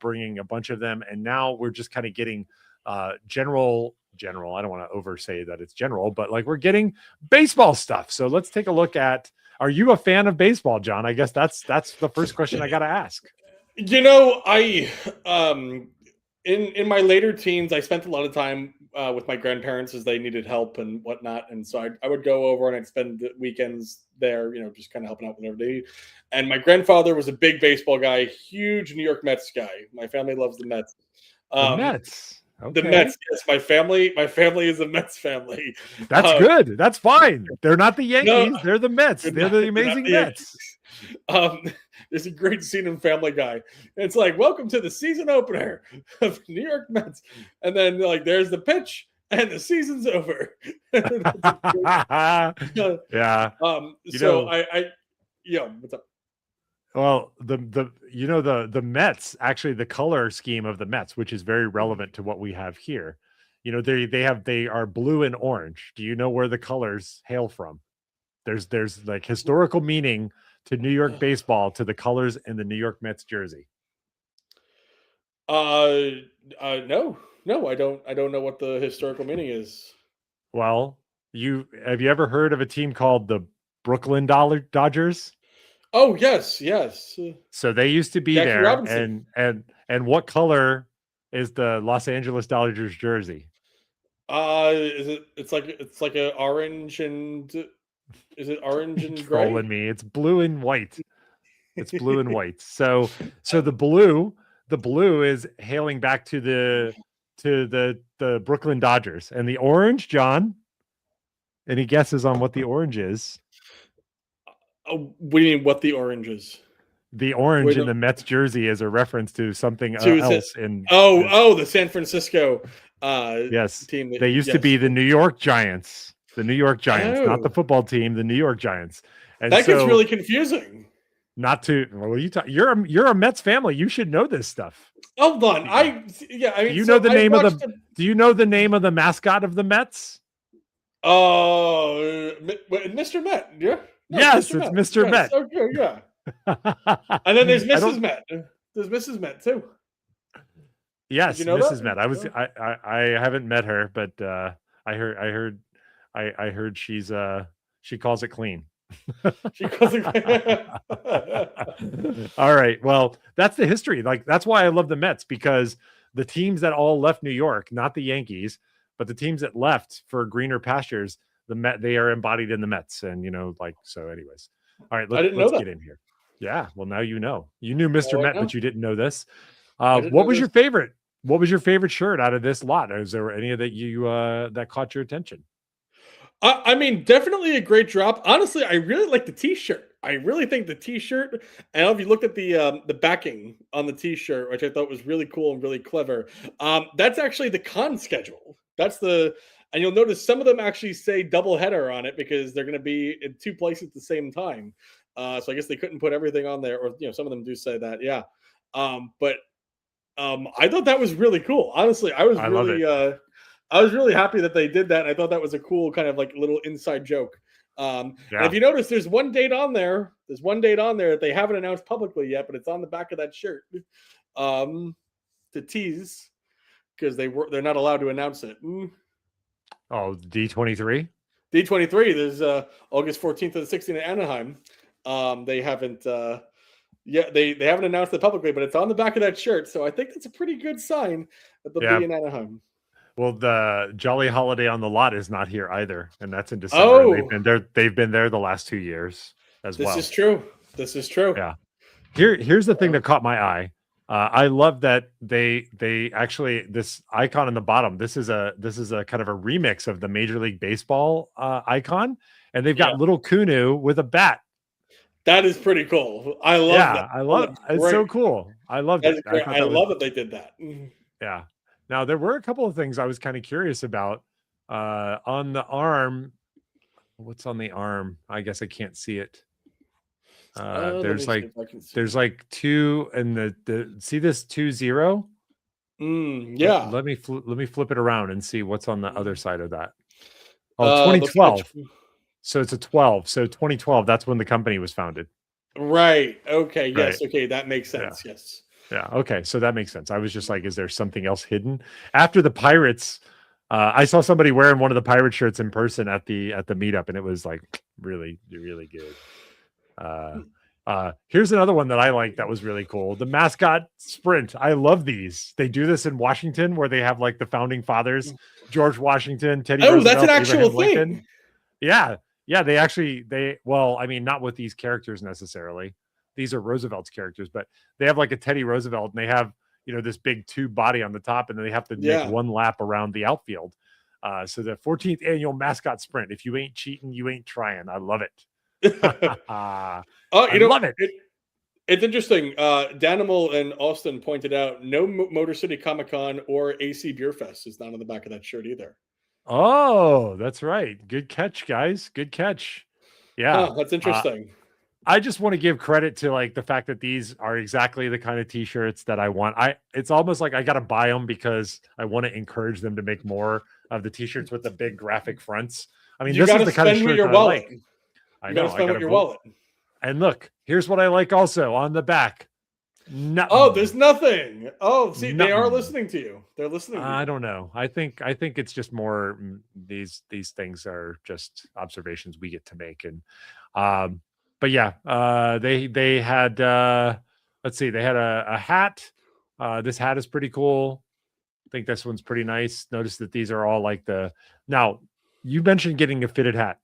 bringing a bunch of them. And now we're just kind of getting general. I don't want to oversay that it's general, but like we're getting baseball stuff. So let's take a look at, are you a fan of baseball, John? I guess that's the first question I got to ask. I in my later teens, I spent a lot of time with my grandparents as they needed help and whatnot. And so I would go over and I'd spend the weekends there, just kind of helping out whenever they need. And my grandfather was a big baseball guy, huge New York Mets guy. My family loves the Mets. The Mets. Okay. The Mets, yes. My family is a Mets family. That's good. That's fine. They're not the Yankees. They're the Mets. They're the amazing Mets. Um, there's a great scene in Family Guy. It's like, welcome to the season opener of New York Mets. And then like there's the pitch and the season's over. Yeah. You So know, yeah, what's up? well, the Mets, actually the color scheme of the Mets, which is very relevant to what we have here. They are blue and orange. Do you know where the colors hail from? There's like historical meaning to New York baseball to the colors in the New York Mets jersey. Uh, no, I don't know what the historical meaning is. Well, have you ever heard of a team called the Brooklyn Dodgers? Oh yes, yes. So they used to be Jackie there, Robinson. and what color is the Los Angeles Dodgers jersey? Is it? It's like a orange and is it orange You're and trolling gray? me. It's blue and white. It's blue and white. So the blue is hailing back to the Brooklyn Dodgers, and the orange, John. Any guesses on what the orange is? Oh, what do you mean? What the orange is? The orange Wait, in the Mets jersey is a reference to something to is it? else. In Oh, the San Francisco yes, team. they used to Yes. be the New York Giants. The New York Giants, not the Oh, football team, the New York Giants. And that gets so, really confusing. not to well, you're a Mets family. You should know this stuff. Hold on. Do I mean, you know so the I name of watched the Do you know the name of the mascot of the Mets? Oh, Mr. Met. Yeah. No, it's Yes, Mr. it's Met. Mr. Yes. Met. Okay. Yeah. And then there's I Mrs. don't. Met. There's Mrs. Met too. Did you Yes, know that? Mrs. Met. I was. Oh. I haven't met her, but I heard she calls it clean. She goes. All right. Well, that's the history. Like that's why I love the Mets, because the teams that all left New York, not the Yankees, but the teams that left for greener pastures, they are embodied in the Mets. And like so. Anyways, all right. I didn't know Let's that. get in here. Yeah. Well, now you know. You knew Mr. Oh, I Met, know. but you didn't know this. I didn't What know was this. your favorite? What was your favorite shirt out of this lot? Is there any that you that caught your attention? I mean, definitely a great drop. Honestly, I really like the T-shirt. I really think the T-shirt. And if you looked at the backing on the T-shirt, which I thought was really cool and really clever, that's actually the con schedule. And you'll notice some of them actually say double header on it because they're going to be in two places at the same time. So I guess they couldn't put everything on there, or some of them do say that, yeah. But I thought that was really cool. Honestly, I love it. I was really happy that they did that. And I thought that was a cool kind of like little inside joke. And Yeah. if you notice, there's one date on there. There's one date on there that they haven't announced publicly yet, but it's on the back of that shirt to tease because they're not allowed to announce it. Oh, D23. D23. There's August 14th and 16th in Anaheim. They haven't. They haven't announced it publicly, but it's on the back of that shirt. So I think that's a pretty good sign that they'll be in Anaheim. Well, the Jolly Holiday on the Lot is not here either, and that's in December. Oh, They've been there the last 2 years as well. This is true. This is true. Yeah. Here's the thing that caught my eye. I love that they actually, this icon in the bottom. This is a kind of a remix of the Major League Baseball icon, and they've got little Kunu with a bat. That is pretty cool. I love that. I love it's so cool. I loved it. I love that they did that. Yeah. Now there were a couple of things I was kind of curious about. On the arm, what's on the arm? I guess I can't see it. There's like two, and the see this 2-0. Yeah. Let me flip it around and see what's on the other side of that. Oh, 2012. So it's a 12. So 2012, that's when the company was founded. Right. Okay. Yes. Right. Okay. That makes sense. Yeah. Yes. Yeah. Okay. So that makes sense. I was just like, is there something else hidden? After the Pirates, I saw somebody wearing one of the Pirate shirts in person at the meetup, and it was like really, really good. Here's another one that I like that was really cool. The mascot sprint. I love these. They do this in Washington where they have like the founding fathers, George Washington, Teddy Roosevelt, that's an actual Abraham thing. Lincoln. Yeah. Yeah. Well, I mean, not with these characters necessarily. These are Roosevelt's characters, but they have like a Teddy Roosevelt, and they have, this big tube body on the top, and then they have to make one lap around the outfield. So the 14th annual mascot sprint. If you ain't cheating, you ain't trying. I love it. I Oh, love it. It's interesting. Danimal and Austin pointed out no Motor City Comic Con or AC Beer Fest is not on the back of that shirt either. Oh, that's right. Good catch, guys. Good catch. Yeah. That's interesting. I just want to give credit to like the fact that these are exactly the kind of t-shirts that I want. It's almost like I got to buy them because I want to encourage them to make more of the t-shirts with the big graphic fronts. I mean, You this got is to the kind of spend with shirt your that I wallet. like. I You got to know. I spend got with to your vote. wallet. And look, here's what I like also on the back. Nothing. Oh, there's nothing. Oh, see, they are Nothing. listening to you. They're listening to you. I don't know. I think it's just more these things are just observations we get to make. And but yeah, they had let's see, they had a hat. This hat is pretty cool. I think this one's pretty nice. Notice that these are all like now you mentioned getting a fitted hat.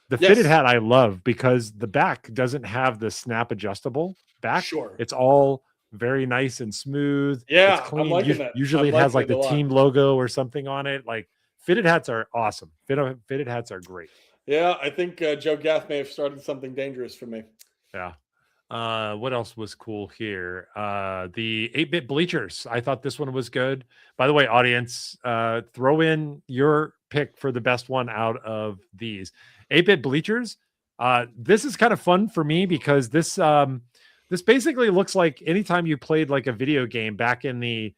The fitted hat I love because the back doesn't have the snap adjustable back. Sure. It's all very nice and smooth. Yeah, it's clean. I'm liking that. Usually I'm it has like liking it the a lot. team logo or something on it. Like fitted hats are awesome. Fitted hats are great. Yeah, I think Joe Gaff may have started something dangerous for me. Yeah. What else was cool here? The 8-bit bleachers. I thought this one was good. By the way, audience, throw in your pick for the best one out of these 8-bit bleachers. This is kind of fun for me because this basically looks like anytime you played like a video game back in the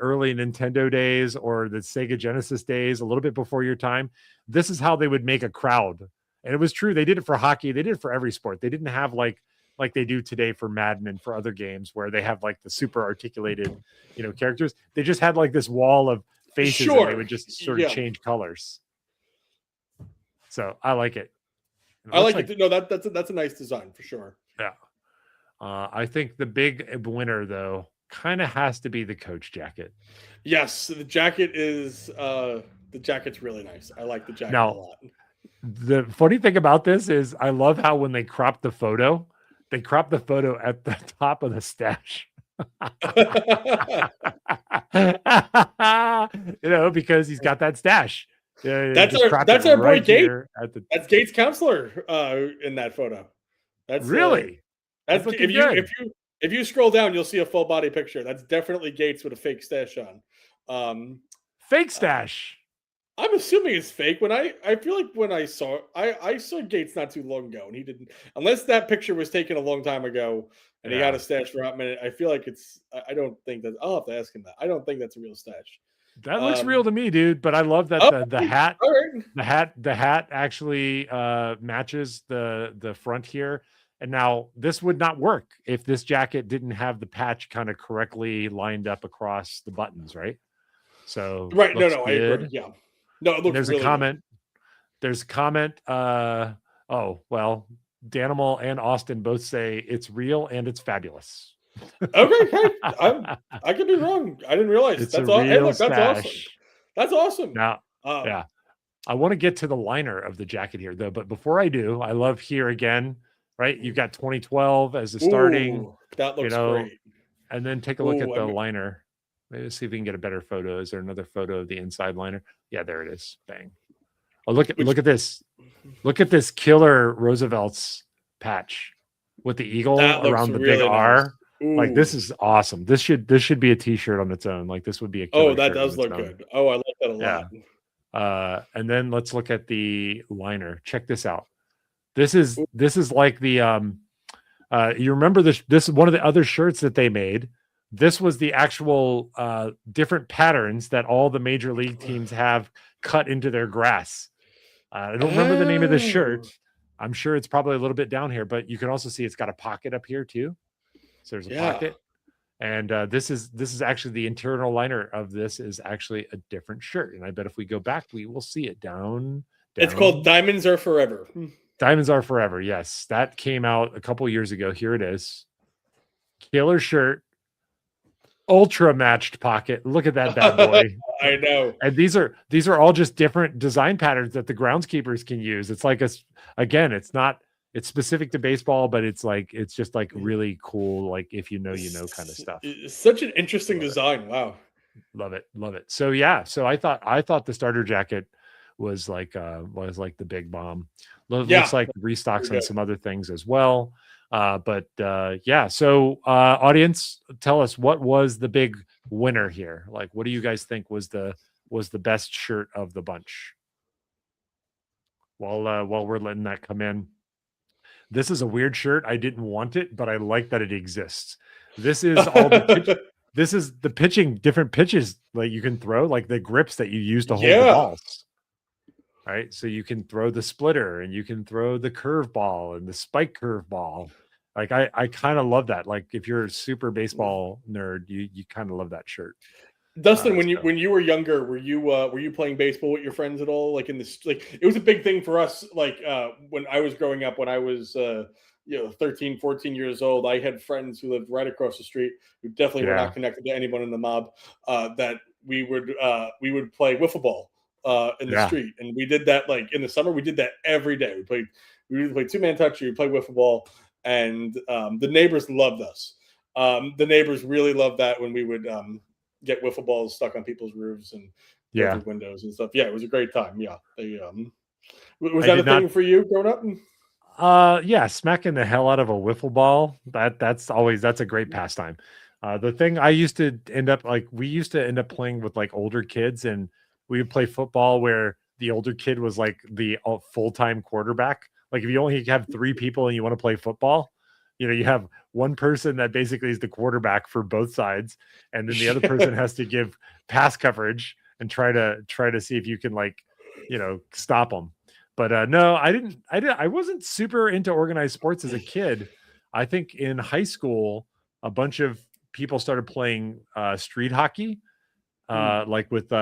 early Nintendo days or the Sega Genesis days, a little bit before your time. This is how they would make a crowd. And it was true. They did it for hockey. They did it for every sport. They didn't have like they do today for Madden and for other games where they have like the super articulated, characters. They just had like this wall of faces and they would just sort of change colors. So I like it. I like it. No, that's a nice design for sure. Yeah. I think the big winner though kind of has to be the coach jacket. Yes, the jacket is the jacket's really nice. I like the jacket a lot. The funny thing about this is I love how when they crop the photo at the top of the stash. Because he's got that stash. That's our boy Gates. That's Gates' counselor in that photo. That's really. That's if you scroll down, you'll see a full body picture. That's definitely Gates with a fake stash on. Fake stash. I'm assuming it's fake. I feel like when I saw Gates not too long ago, and he didn't, unless that picture was taken a long time ago and he had a stash for a hot minute. I feel like I don't think that. I'll have to ask him that. I don't think that's a real stash. That looks real to me, dude. But I love that the hat, the hat actually matches the front here. And now this would not work if this jacket didn't have the patch kind of correctly lined up across the buttons, right? So right, no, I agree. Yeah. No, it looks there's really a comment. Good. There's a comment. Oh, well, Danimal and Austin both say it's real and it's fabulous. Okay, hey, I could be wrong. I didn't realize. It's that's awesome. Hey, look, that's awesome. That's awesome. Now, yeah. I want to get to the liner of the jacket here, though. But before I do, I love here again, right? You've got 2012 as the starting. That looks great. And then take a look at the liner. Maybe see if we can get a better photo. Is there another photo of the inside liner? Yeah, there it is. Bang. Oh, look at this. Look at this killer Roosevelt's patch with the eagle around the big R. Ooh. Like this is awesome. This should be a t-shirt on its own. Like this would be a killer that does look good. Oh, I like that a lot. Yeah. And then let's look at the liner. Check this out. This is like the you remember this is one of the other shirts that they made. This was the actual different patterns that all the major league teams have cut into their grass. I don't remember the name of the shirt. I'm sure it's probably a little bit down here, but you can also see it's got a pocket up here too. So there's a pocket. And this is actually the internal liner of this is actually a different shirt. And I bet if we go back, we will see it down. It's called Diamonds Are Forever. Diamonds Are Forever. Yes. That came out a couple years ago. Here it is. Killer shirt. Ultra matched pocket. Look at that bad boy. I know. And these are all just different design patterns that the groundskeepers can use. It's like it's specific to baseball, but it's just like really cool, like if you know kind of stuff. It's such an interesting design. Wow. Love it. So yeah. So I thought the starter jacket was like the big bomb. Yeah, Looks like restocks very on good. some other things as well. But yeah, so audience, tell us, what was the big winner here? Like, what do you guys think was the best shirt of the bunch? While we're letting that come in, this is a weird shirt. I didn't want it, but I like that it exists. This is all the pitch. This is the pitching, different pitches like you can throw, like the grips that you use to hold the Yeah. balls. Right. So you can throw the splitter and you can throw the curve ball and the spike curve ball. Like I kind of love that. Like if you're a super baseball nerd, you kind of love that shirt. Dustin, when So you were younger, were you playing baseball with your friends at all? Like in this, like it was a big thing for us. Like when I was growing up, when I was 13, 14 years old, I had friends who lived right across the street who definitely were yeah, not connected to anyone in the mob. That we would play wiffle ball in the yeah. street, and we did that like in the summer. We did that every day. We would play two man touch. We played wiffle ball, and the neighbors loved us. The neighbors really loved that when we would get wiffle balls stuck on people's roofs and go Yeah. through windows and stuff. Yeah, it was a great time. Yeah, was I that a did not thing for you growing up? yeah, smacking the hell out of a wiffle ball. That's a great pastime. The thing I used to end up like we used to end up playing with like older kids, and we would play football where the older kid was like the full-time quarterback. Like if you only have three people and you want to play football, you have one person that basically is the quarterback for both sides, and then the other person has to give pass coverage and try to see if you can like, stop them. But no, I wasn't super into organized sports as a kid. I think in high school, a bunch of people started playing street hockey, Hmm. like with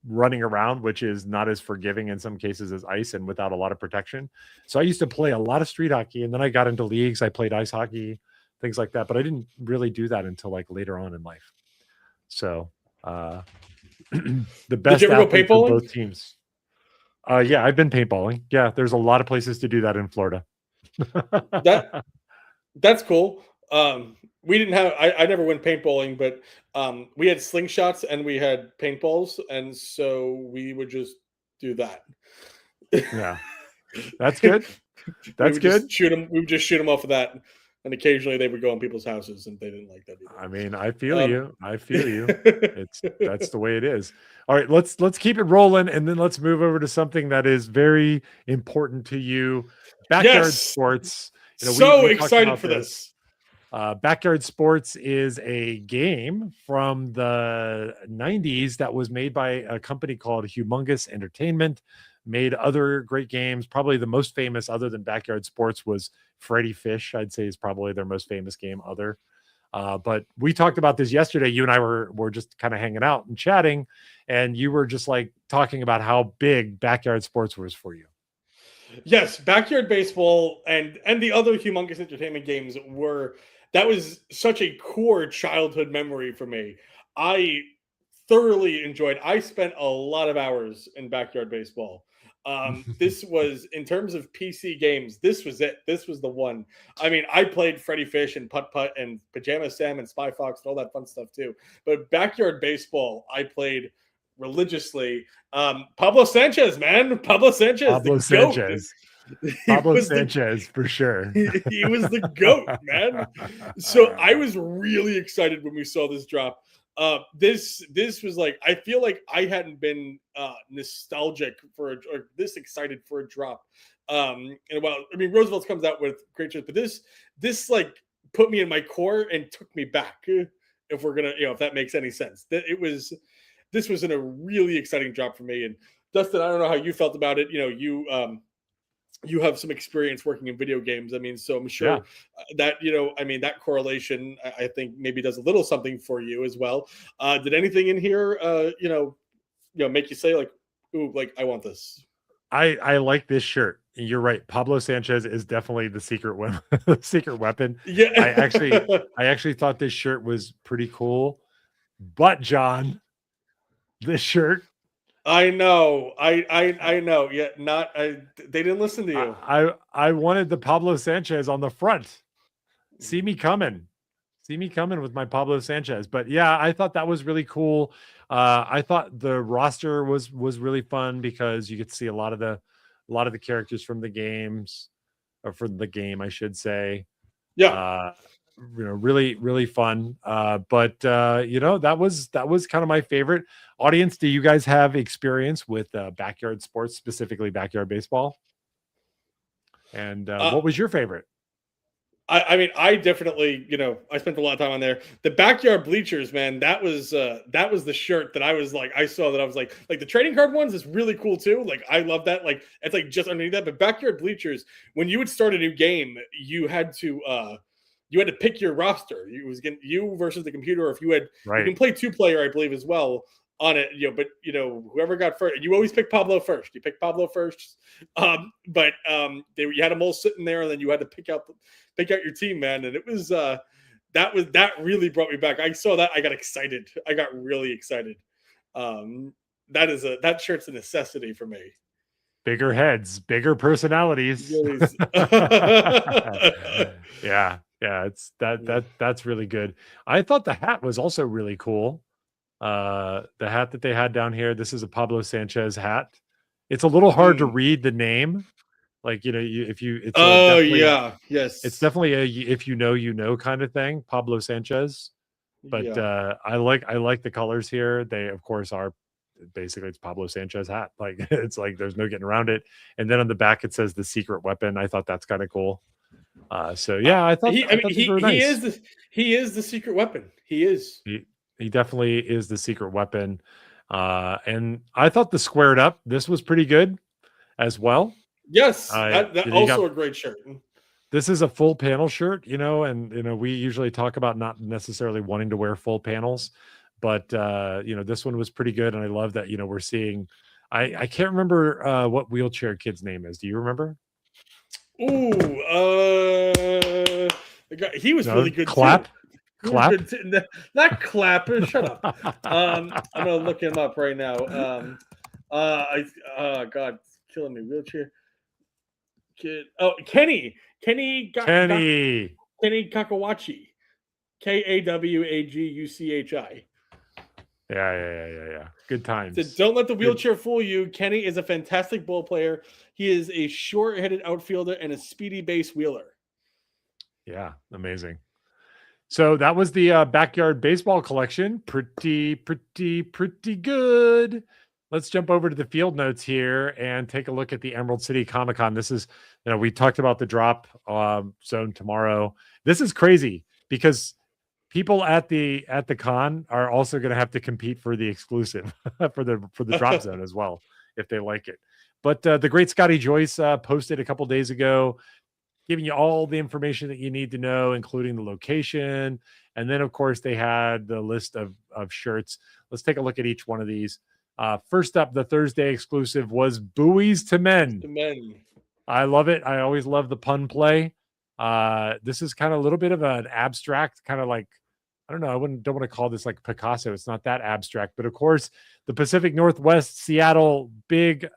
running around, which is not as forgiving in some cases as ice and without a lot of protection. So I used to play a lot of street hockey, and then I got into leagues. I played ice hockey, things like that. But I didn't really do that until like later on in life. So uh, the Did you best ever go athlete for paintballing? both teams. Yeah, I've been paintballing. Yeah, there's a lot of places to do that in Florida. That that's cool. We didn't have. I never went paintballing, but we had slingshots and we had paintballs, and so we would just do that. Yeah, that's good. We That's would just good. shoot them. We would just shoot them off of that, and occasionally they would go in people's houses, and they didn't like that I either. mean, I feel Um, you. I feel you. That's the way it is. All right, let's keep it rolling, and then let's move over to something that is very important to you, backyard yes, sports. so We talked excited about for this. this. Backyard Sports is a game from the 90s that was made by a company called Humongous Entertainment, made other great games. Probably the most famous, other than Backyard Sports, was Freddy Fish, I'd say is probably their most famous game other. But we talked about this yesterday. You and I were just kind of hanging out and chatting, and you were just like talking about how big Backyard Sports was for you. Yes, backyard baseball and the other humongous entertainment games were that was such a core childhood memory for me. I thoroughly enjoyed. I spent a lot of hours in backyard baseball. This was in terms of PC games. This was it. This was the one. I mean, I played Freddy Fish and Putt Putt and Pajama Sam and Spy Fox and all that fun stuff too. But backyard baseball, I played religiously. Pablo Sanchez, man, Pablo Sanchez, the Pablo goat. Sanchez. He Pablo was the Sanchez for sure. he was the goat, man. So I was really excited when we saw this drop. This was like I feel like I hadn't been nostalgic or this excited for a drop. And while I mean Roosevelt's comes out with great shit, but this like put me in my core and took me back. If we're gonna, if that makes any sense, that this was in a really exciting drop for me. And Dustin, I don't know how you felt about it. You have some experience working in video games. I mean, so I'm Yeah. sure that, I mean, that correlation, I think maybe does a little something for you as well. Did anything in here, make you say like, ooh, like I want this? I like this shirt. You're right. Pablo Sanchez is definitely the secret weapon. Secret weapon. Yeah. I actually thought this shirt was pretty cool. But John, this shirt, I know. I know. Yeah, they didn't listen to you. I wanted the Pablo Sanchez on the front. See me coming. See me coming with my Pablo Sanchez. But yeah, I thought that was really cool. I thought the roster was really fun because you get to see a lot of the characters from the games, or from the game, I should say. Yeah. Really, really fun. But that was kind of my favorite. Audience, do you guys have experience with backyard sports, specifically backyard baseball? And what was your favorite? I mean, I definitely, I spent a lot of time on there. The backyard bleachers, man, that was the shirt that I was like, I saw that I was like the trading card ones is really cool too. Like, I love that. Like, it's like just underneath that. But backyard bleachers, when you would start a new game, you had to pick your roster. It was you versus the computer, or if you had, you can play 2-player, I believe, as well on it. But whoever got first, you always pick Pablo first. You pick Pablo first. You had them all sitting there, and then you had to pick out your team, man. And it was that really brought me back. I saw that, I got excited. I got really excited. That shirt's a necessity for me. Bigger heads, bigger personalities. Yeah, it's that's really good. I thought the hat was also really cool. The hat that they had down here, this is a Pablo Sanchez hat. It's a little hard to read the name. Like, it's yes, it's definitely a if you know kind of thing, Pablo Sanchez. But I like the colors here. They of course are basically, it's Pablo Sanchez hat. Like, it's like there's no getting around it. And then on the back it says the secret weapon. I thought that's kind of cool. So yeah, I thought he is the secret weapon. He definitely is the secret weapon. And I thought the squared up, this was pretty good as well. Yes, that also a great shirt. This is a full panel shirt, and we usually talk about not necessarily wanting to wear full panels, but this one was pretty good, and I love that we're seeing. I can't remember what Wheelchair Kid's name is. Do you remember? Ooh, he was really good. Clap. Too. Clap. Not Clap. Shut up. I'm gonna look him up right now. God, killing me. Wheelchair Kid. Oh, Kenny Kakawachi. Kawaguchi. Yeah. Good times. So don't let the wheelchair fool you. Kenny is a fantastic ball player. He is a short-headed outfielder and a speedy base wheeler. Yeah, amazing. So that was the backyard baseball collection. Pretty good. Let's jump over to the field notes here and take a look at the Emerald City Comic-Con. This is, we talked about the drop zone tomorrow. This is crazy because people at the con are also going to have to compete for the exclusive for the drop zone as well, if they like it. But the great Scotty Joyce posted a couple days ago, giving you all the information that you need to know, including the location. And then, of course, they had the list of shirts. Let's take a look at each one of these. First up, the Thursday exclusive was Buoys to Men. I love it. I always love the pun play. This is kind of a little bit of an abstract, kind of like, I don't know, don't want to call this like Picasso. It's not that abstract, but of course, the Pacific Northwest, Seattle, big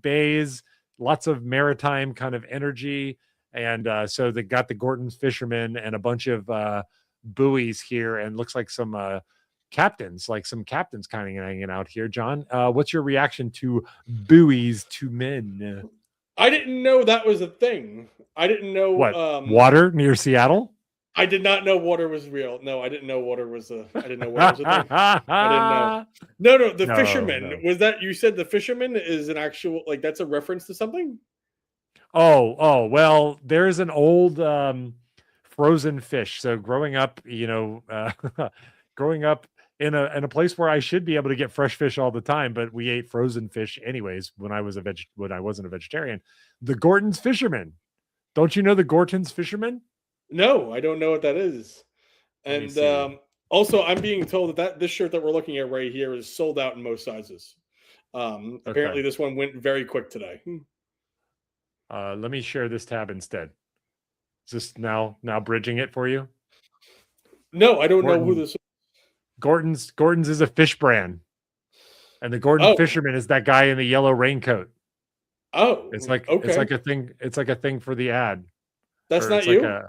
bays, lots of maritime kind of energy. And so they got the Gorton's Fishermen and a bunch of buoys here, and looks like some captains kind of hanging out here. John, what's your reaction to Buoys to Men? I didn't know that was a thing. I didn't know what water near Seattle. I did not know water was real. No, I didn't know water was a. I didn't know water was a thing. I didn't know. No. The fisherman was that. You said the fisherman is an actual, like, that's a reference to something. Oh, well, there's an old frozen fish. So growing up, growing up in a place where I should be able to get fresh fish all the time, but we ate frozen fish anyways when I wasn't a vegetarian. The Gorton's Fishermen. Don't you know the Gorton's Fishermen? No, I don't know what that is. And also, I'm being told that this shirt that we're looking at right here is sold out in most sizes. Apparently, this one went very quick today. Let me share this tab instead. Is this now bridging it for you? No, I don't know who this is. Gorton's is a fish brand. And the Gorton Fisherman is that guy in the yellow raincoat. Oh, it's like a thing for the ad. That's not you?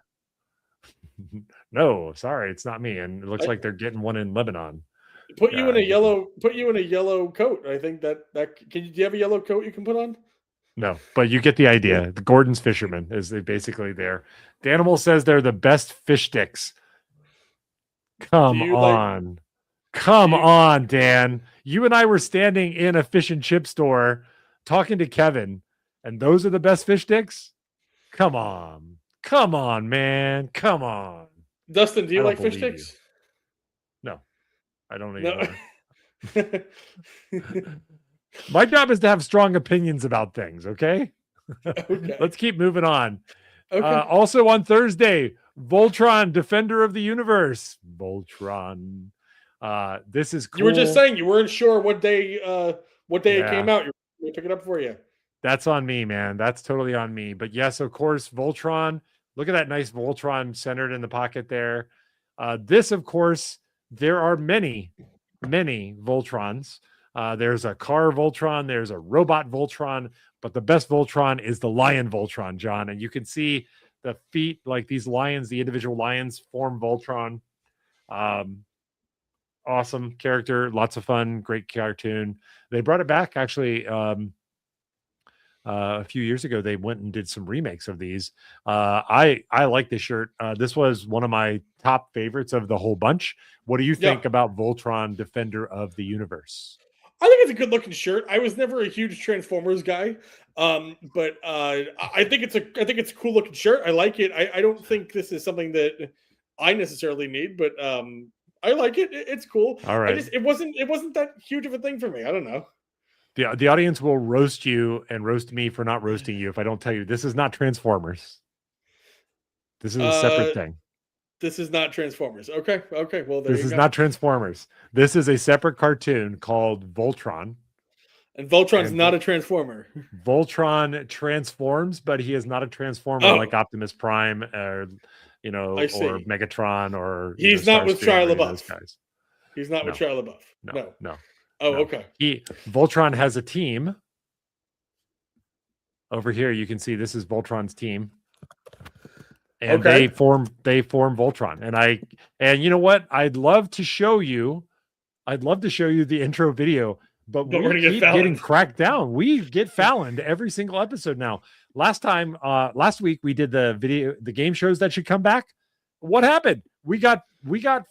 No, sorry, it's not me. And it looks like they're getting one in Lebanon. Put you in a yellow coat. I think that do you have a yellow coat you can put on? No, but you get the idea. The Gordon's Fisherman is basically there. The animal says they're the best fish sticks. Come on. Come on, Dan. You and I were standing in a fish and chip store talking to Kevin, and those are the best fish sticks? Come on. Come on, man. Come on. Dustin, do you like fish sticks? No, I don't even know. My job is to have strong opinions about things, okay? Okay. Let's keep moving on. Okay. Also on Thursday, Voltron, Defender of the Universe. Voltron. This is cool. You were just saying you weren't sure what day it came out. You pick it up for you. That's on me, man. That's totally on me. But yes, of course, Voltron. Look at that nice Voltron centered in the pocket there. This, of course, there are many Voltrons. There's a car Voltron, there's a robot Voltron, but the best Voltron is the lion Voltron, John. And you can see the feet, like these lions, the individual lions form Voltron. Awesome character, lots of fun, great cartoon. They brought it back actually a few years ago. They went and did some remakes of these. I like this shirt. This was one of my top favorites of the whole bunch. What do you think about Voltron, Defender of the Universe? I think it's a good looking shirt. I was never a huge Transformers guy, but I think it's a cool looking shirt. I like it. I don't think this is something that I necessarily need, but I like it. It's cool. All right. It wasn't that huge of a thing for me. I don't know. The audience will roast you and roast me for not roasting you if I don't tell you this is not Transformers. This is a separate thing. This is not Transformers. Okay. Well, this is not Transformers. This is a separate cartoon called Voltron. And Voltron's not a Transformer. Voltron transforms, but he is not a Transformer like Optimus Prime or or Megatron or he's not with Shia LaBeouf. He's not with Shia LaBeouf. No. Oh, no. Okay. Voltron has a team. Over here, you can see this is Voltron's team. And they form Voltron. And you know what? I'd love to show you the intro video, but we keep getting cracked down. We get Falloned every single episode now. Last week we did the game shows that should come back. What happened? We got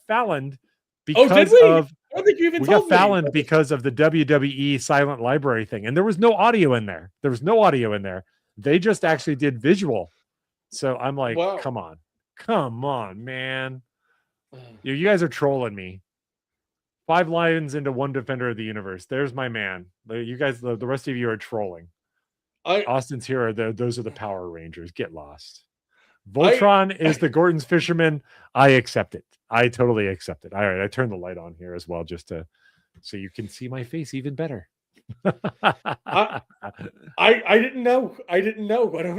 Falloned because of I don't think you even we got Falloned because of the WWE Silent Library thing, and there was no audio in there. They just actually did visual. So I'm like, come on, man. You guys are trolling me. 5 lions into 1 Defender of the Universe. There's my man. You guys, the rest of you are trolling. Austin's here. Those are the Power Rangers. Get lost. Voltron is the Gordon's Fisherman. I accept it. I totally accept it. All right, I turned the light on here as well, just so you can see my face even better. I didn't know.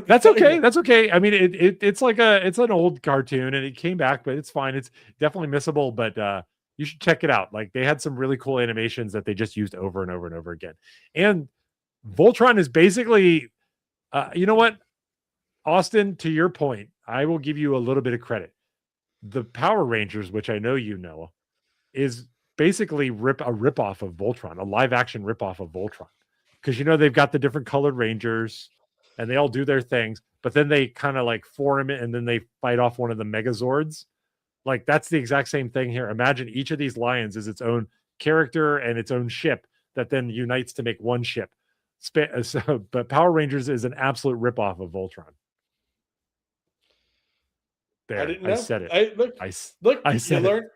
That's okay. That's okay. I mean, it's an old cartoon and it came back, but it's fine. It's definitely missable, but you should check it out. Like, they had some really cool animations that they just used over and over and over again. And Voltron is basically, you know what, Austin, to your point, I will give you a little bit of credit. The Power Rangers, which I know you know, is basically a ripoff of Voltron, a live action ripoff of Voltron. Because, they've got the different colored Rangers and they all do their things, but then they kind of like form it and then they fight off one of the Megazords. Like, that's the exact same thing here. Imagine each of these lions is its own character and its own ship that then unites to make one ship. But Power Rangers is an absolute ripoff of Voltron. There, I didn't know. I said it. I said it.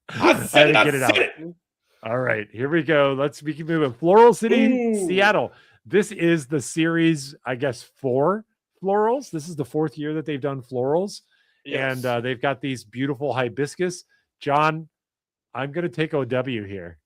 I said it. All right, here we go. Let's keep moving. Floral City, Seattle. This is the series, I guess, 4 florals. This is the 4th year that they've done florals. Yes. And they've got these beautiful hibiscus. John, I'm going to take OW here.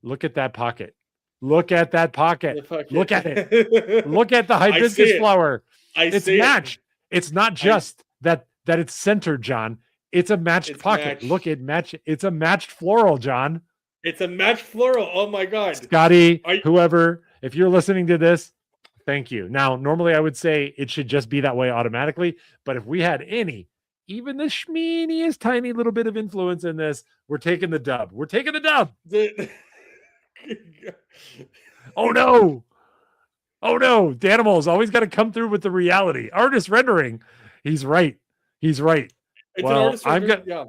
Look at that pocket. Look at that pocket. Look at it. Look at the hibiscus flower. It's matched. It's not just that it's centered, John. It's a matched pocket. Look, it's a matched floral, John. It's a matched floral. Oh my God. Scotty, whoever, if you're listening to this, Thank you. Now, normally I would say it should just be that way automatically, but if we had any, even the schmeeniest tiny little bit of influence in this, we're taking the dub. We're taking the dub. Oh no. Oh no. Danimal's always got to come through with the reality. Artist rendering. He's right. He's right. It's Well, an artist I'm rendering, go- yeah.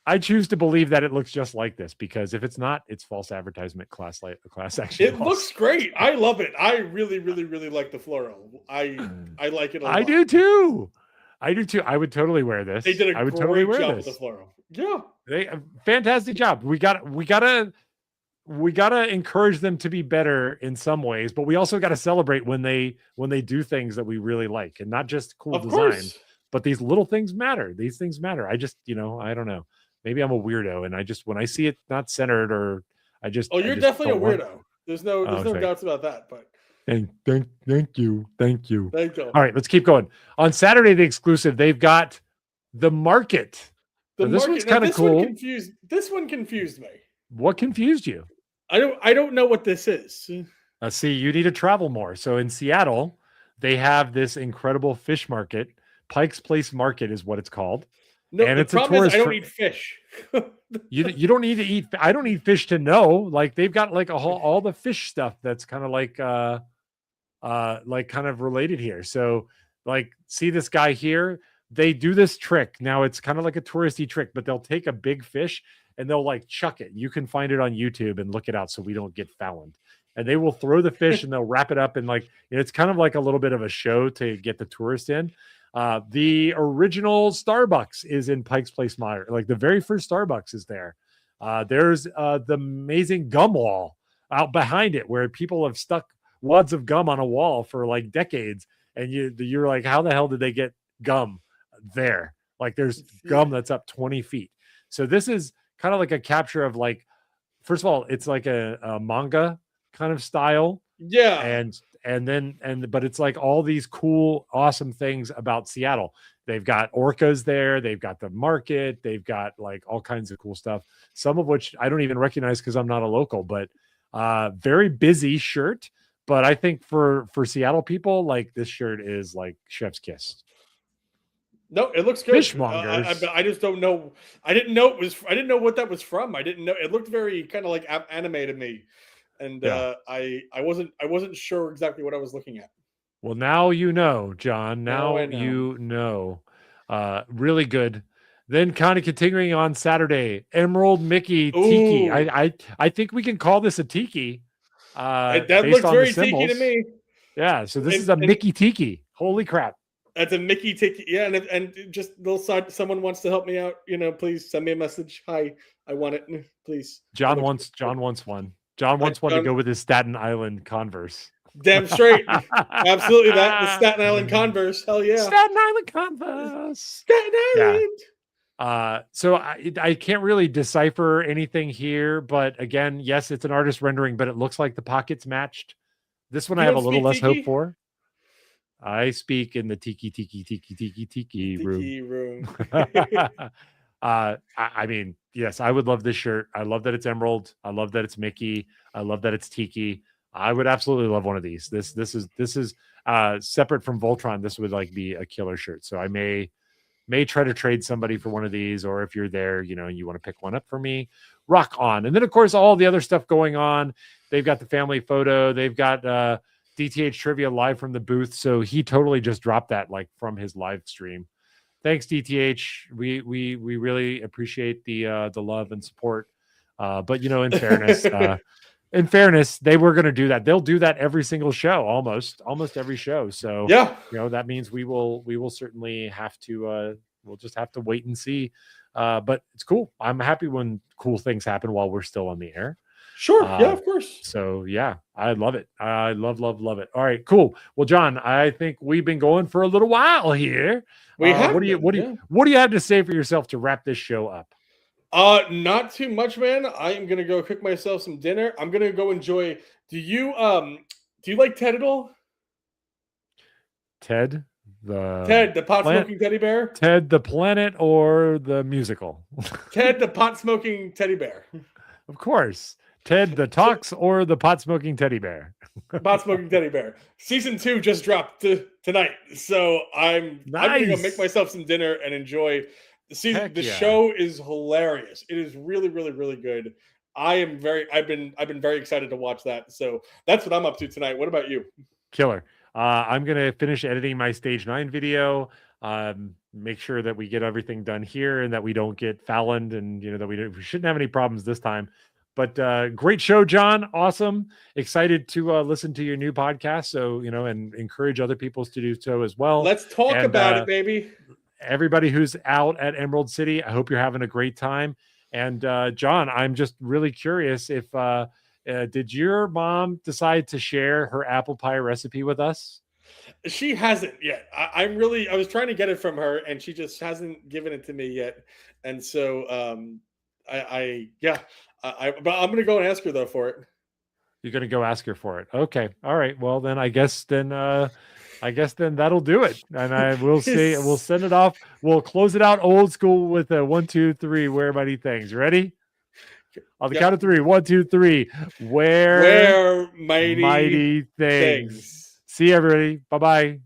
I choose to believe that it looks just like this, because if it's not, it's false advertisement class action. It looks great. I love it. I really, really, really like the floral. I like it a lot. I do too. I do too. I would totally wear this. They did a I would great totally wear job this. with the floral. Yeah. Fantastic job. We gotta encourage them to be better in some ways, but we also got to celebrate when they do things that we really like, and not just cool Of design, course. but these little things matter. These things matter. I just, I don't know. Maybe I'm a weirdo, and I just, when I see it not centered, or I just. Oh, you're just definitely a don't want- weirdo. There's no okay. doubts about that. But Thank you. thank you. All right, let's keep going. On Saturday, the exclusive, they've got the market. This one's kind of cool. This one confused me. What confused you? I don't know what this is. See, you need to travel more. So in Seattle, they have this incredible fish market. Pike's Place Market is what it's called. No, and the it's a problem is tourist I don't eat fish. You don't need to eat. I don't eat fish to know. Like, they've got like all the fish stuff that's kind of like kind of related here. So like, see this guy here? They do this trick. Now it's kind of like a touristy trick, but they'll take a big fish and they'll like chuck it. You can find it on YouTube and look it out so we don't get found. And they will throw the fish and they'll wrap it up, and like, it's kind of like a little bit of a show to get the tourist in. The original Starbucks is in Pike's Place Market. Like, the very first Starbucks is there. There's the amazing gum wall out behind it, where people have stuck wads of gum on a wall for like decades, and you're like, how the hell did they get gum there? Like, there's gum that's up 20 feet. So this is kind of like a capture of, like, first of all, it's like a manga kind of style. Yeah. But it's like all these cool, awesome things about Seattle. They've got orcas there. They've got the market. They've got like all kinds of cool stuff. Some of which I don't even recognize because I'm not a local, but very busy shirt. But I think for Seattle people, like, this shirt is like chef's kiss. No, it looks good. Fishmongers. I just don't know. I didn't know what that was from. I didn't know. It looked very kind of like anime to me. And Yeah. I wasn't sure exactly what I was looking at. Well, now you know, John. Now I know. you know. Really good. Then kind of continuing on Saturday, Emerald Mickey Tiki. Ooh. I think we can call this a tiki. That based looks on very the symbols. tiki to me. Yeah, so this is a Mickey Tiki. Holy crap. That's a Mickey tiki. Yeah, and just little side, someone wants to help me out, please send me a message. Hi, I want it, please. John wants one. John wants one to go with his Staten Island Converse. Damn straight. Absolutely, that the Staten Island Converse. Hell yeah. Staten Island Converse. Staten Island. Yeah. So I can't really decipher anything here, but again, yes, it's an artist rendering, but it looks like the pockets matched. This one I have a little less hope for. I speak in the tiki room. I mean, yes, I would love this shirt. I love that it's emerald. I love that it's Mickey. I love that it's tiki. I would absolutely love one of these. This is separate from Voltron. This would like be a killer shirt. So I may try to trade somebody for one of these, or if you're there, you want to pick one up for me, rock on. And then of course, all the other stuff going on. They've got the family photo. They've got DTH trivia live from the booth. So he totally just dropped that like from his live stream. Thanks, DTH. We really appreciate the love and support. But in fairness, they were going to do that. They'll do that every single show, almost every show. So yeah, that means we will certainly have to. We'll just have to wait and see. But it's cool. I'm happy when cool things happen while we're still on the air. Sure. Yeah, of course. So yeah, I love it. I love it. All right, cool. Well, John, I think we've been going for a little while here. We have. What do you have to say for yourself to wrap this show up? Not too much, man. I am gonna go cook myself some dinner. I'm gonna go enjoy. Do you like Ted at all? Ted the pot smoking teddy bear? Ted the Planet or the musical? Ted the pot smoking teddy bear. Of course. Ted the Talks or the pot smoking teddy bear? Pot smoking teddy bear. Season 2 just dropped tonight, so I'm gonna go make myself some dinner and enjoy the season. Heck The yeah. show is hilarious. It is really, really, really good. I've been very excited to watch that. So that's what I'm up to tonight. What about you? Killer. I'm gonna finish editing my stage 9 video. Make sure that we get everything done here and that we don't get Falloned, and that we shouldn't have any problems this time. But great show, John. Awesome. Excited to listen to your new podcast. So, and encourage other people to do so as well. Let's talk about it, baby. Everybody who's out at Emerald City, I hope you're having a great time. And John, I'm just really curious if did your mom decide to share her apple pie recipe with us? She hasn't yet. I was trying to get it from her, and she just hasn't given it to me yet. And so, but I'm gonna go and ask her though for it. You're gonna go ask her for it. Okay. All right. Well, then I guess then that'll do it. And we'll send it off. We'll close it out old school with a 1, 2, 3. Where mighty things. Ready? On the count of 3. 1, 2, 3. Where mighty things. See you, everybody. Bye-bye.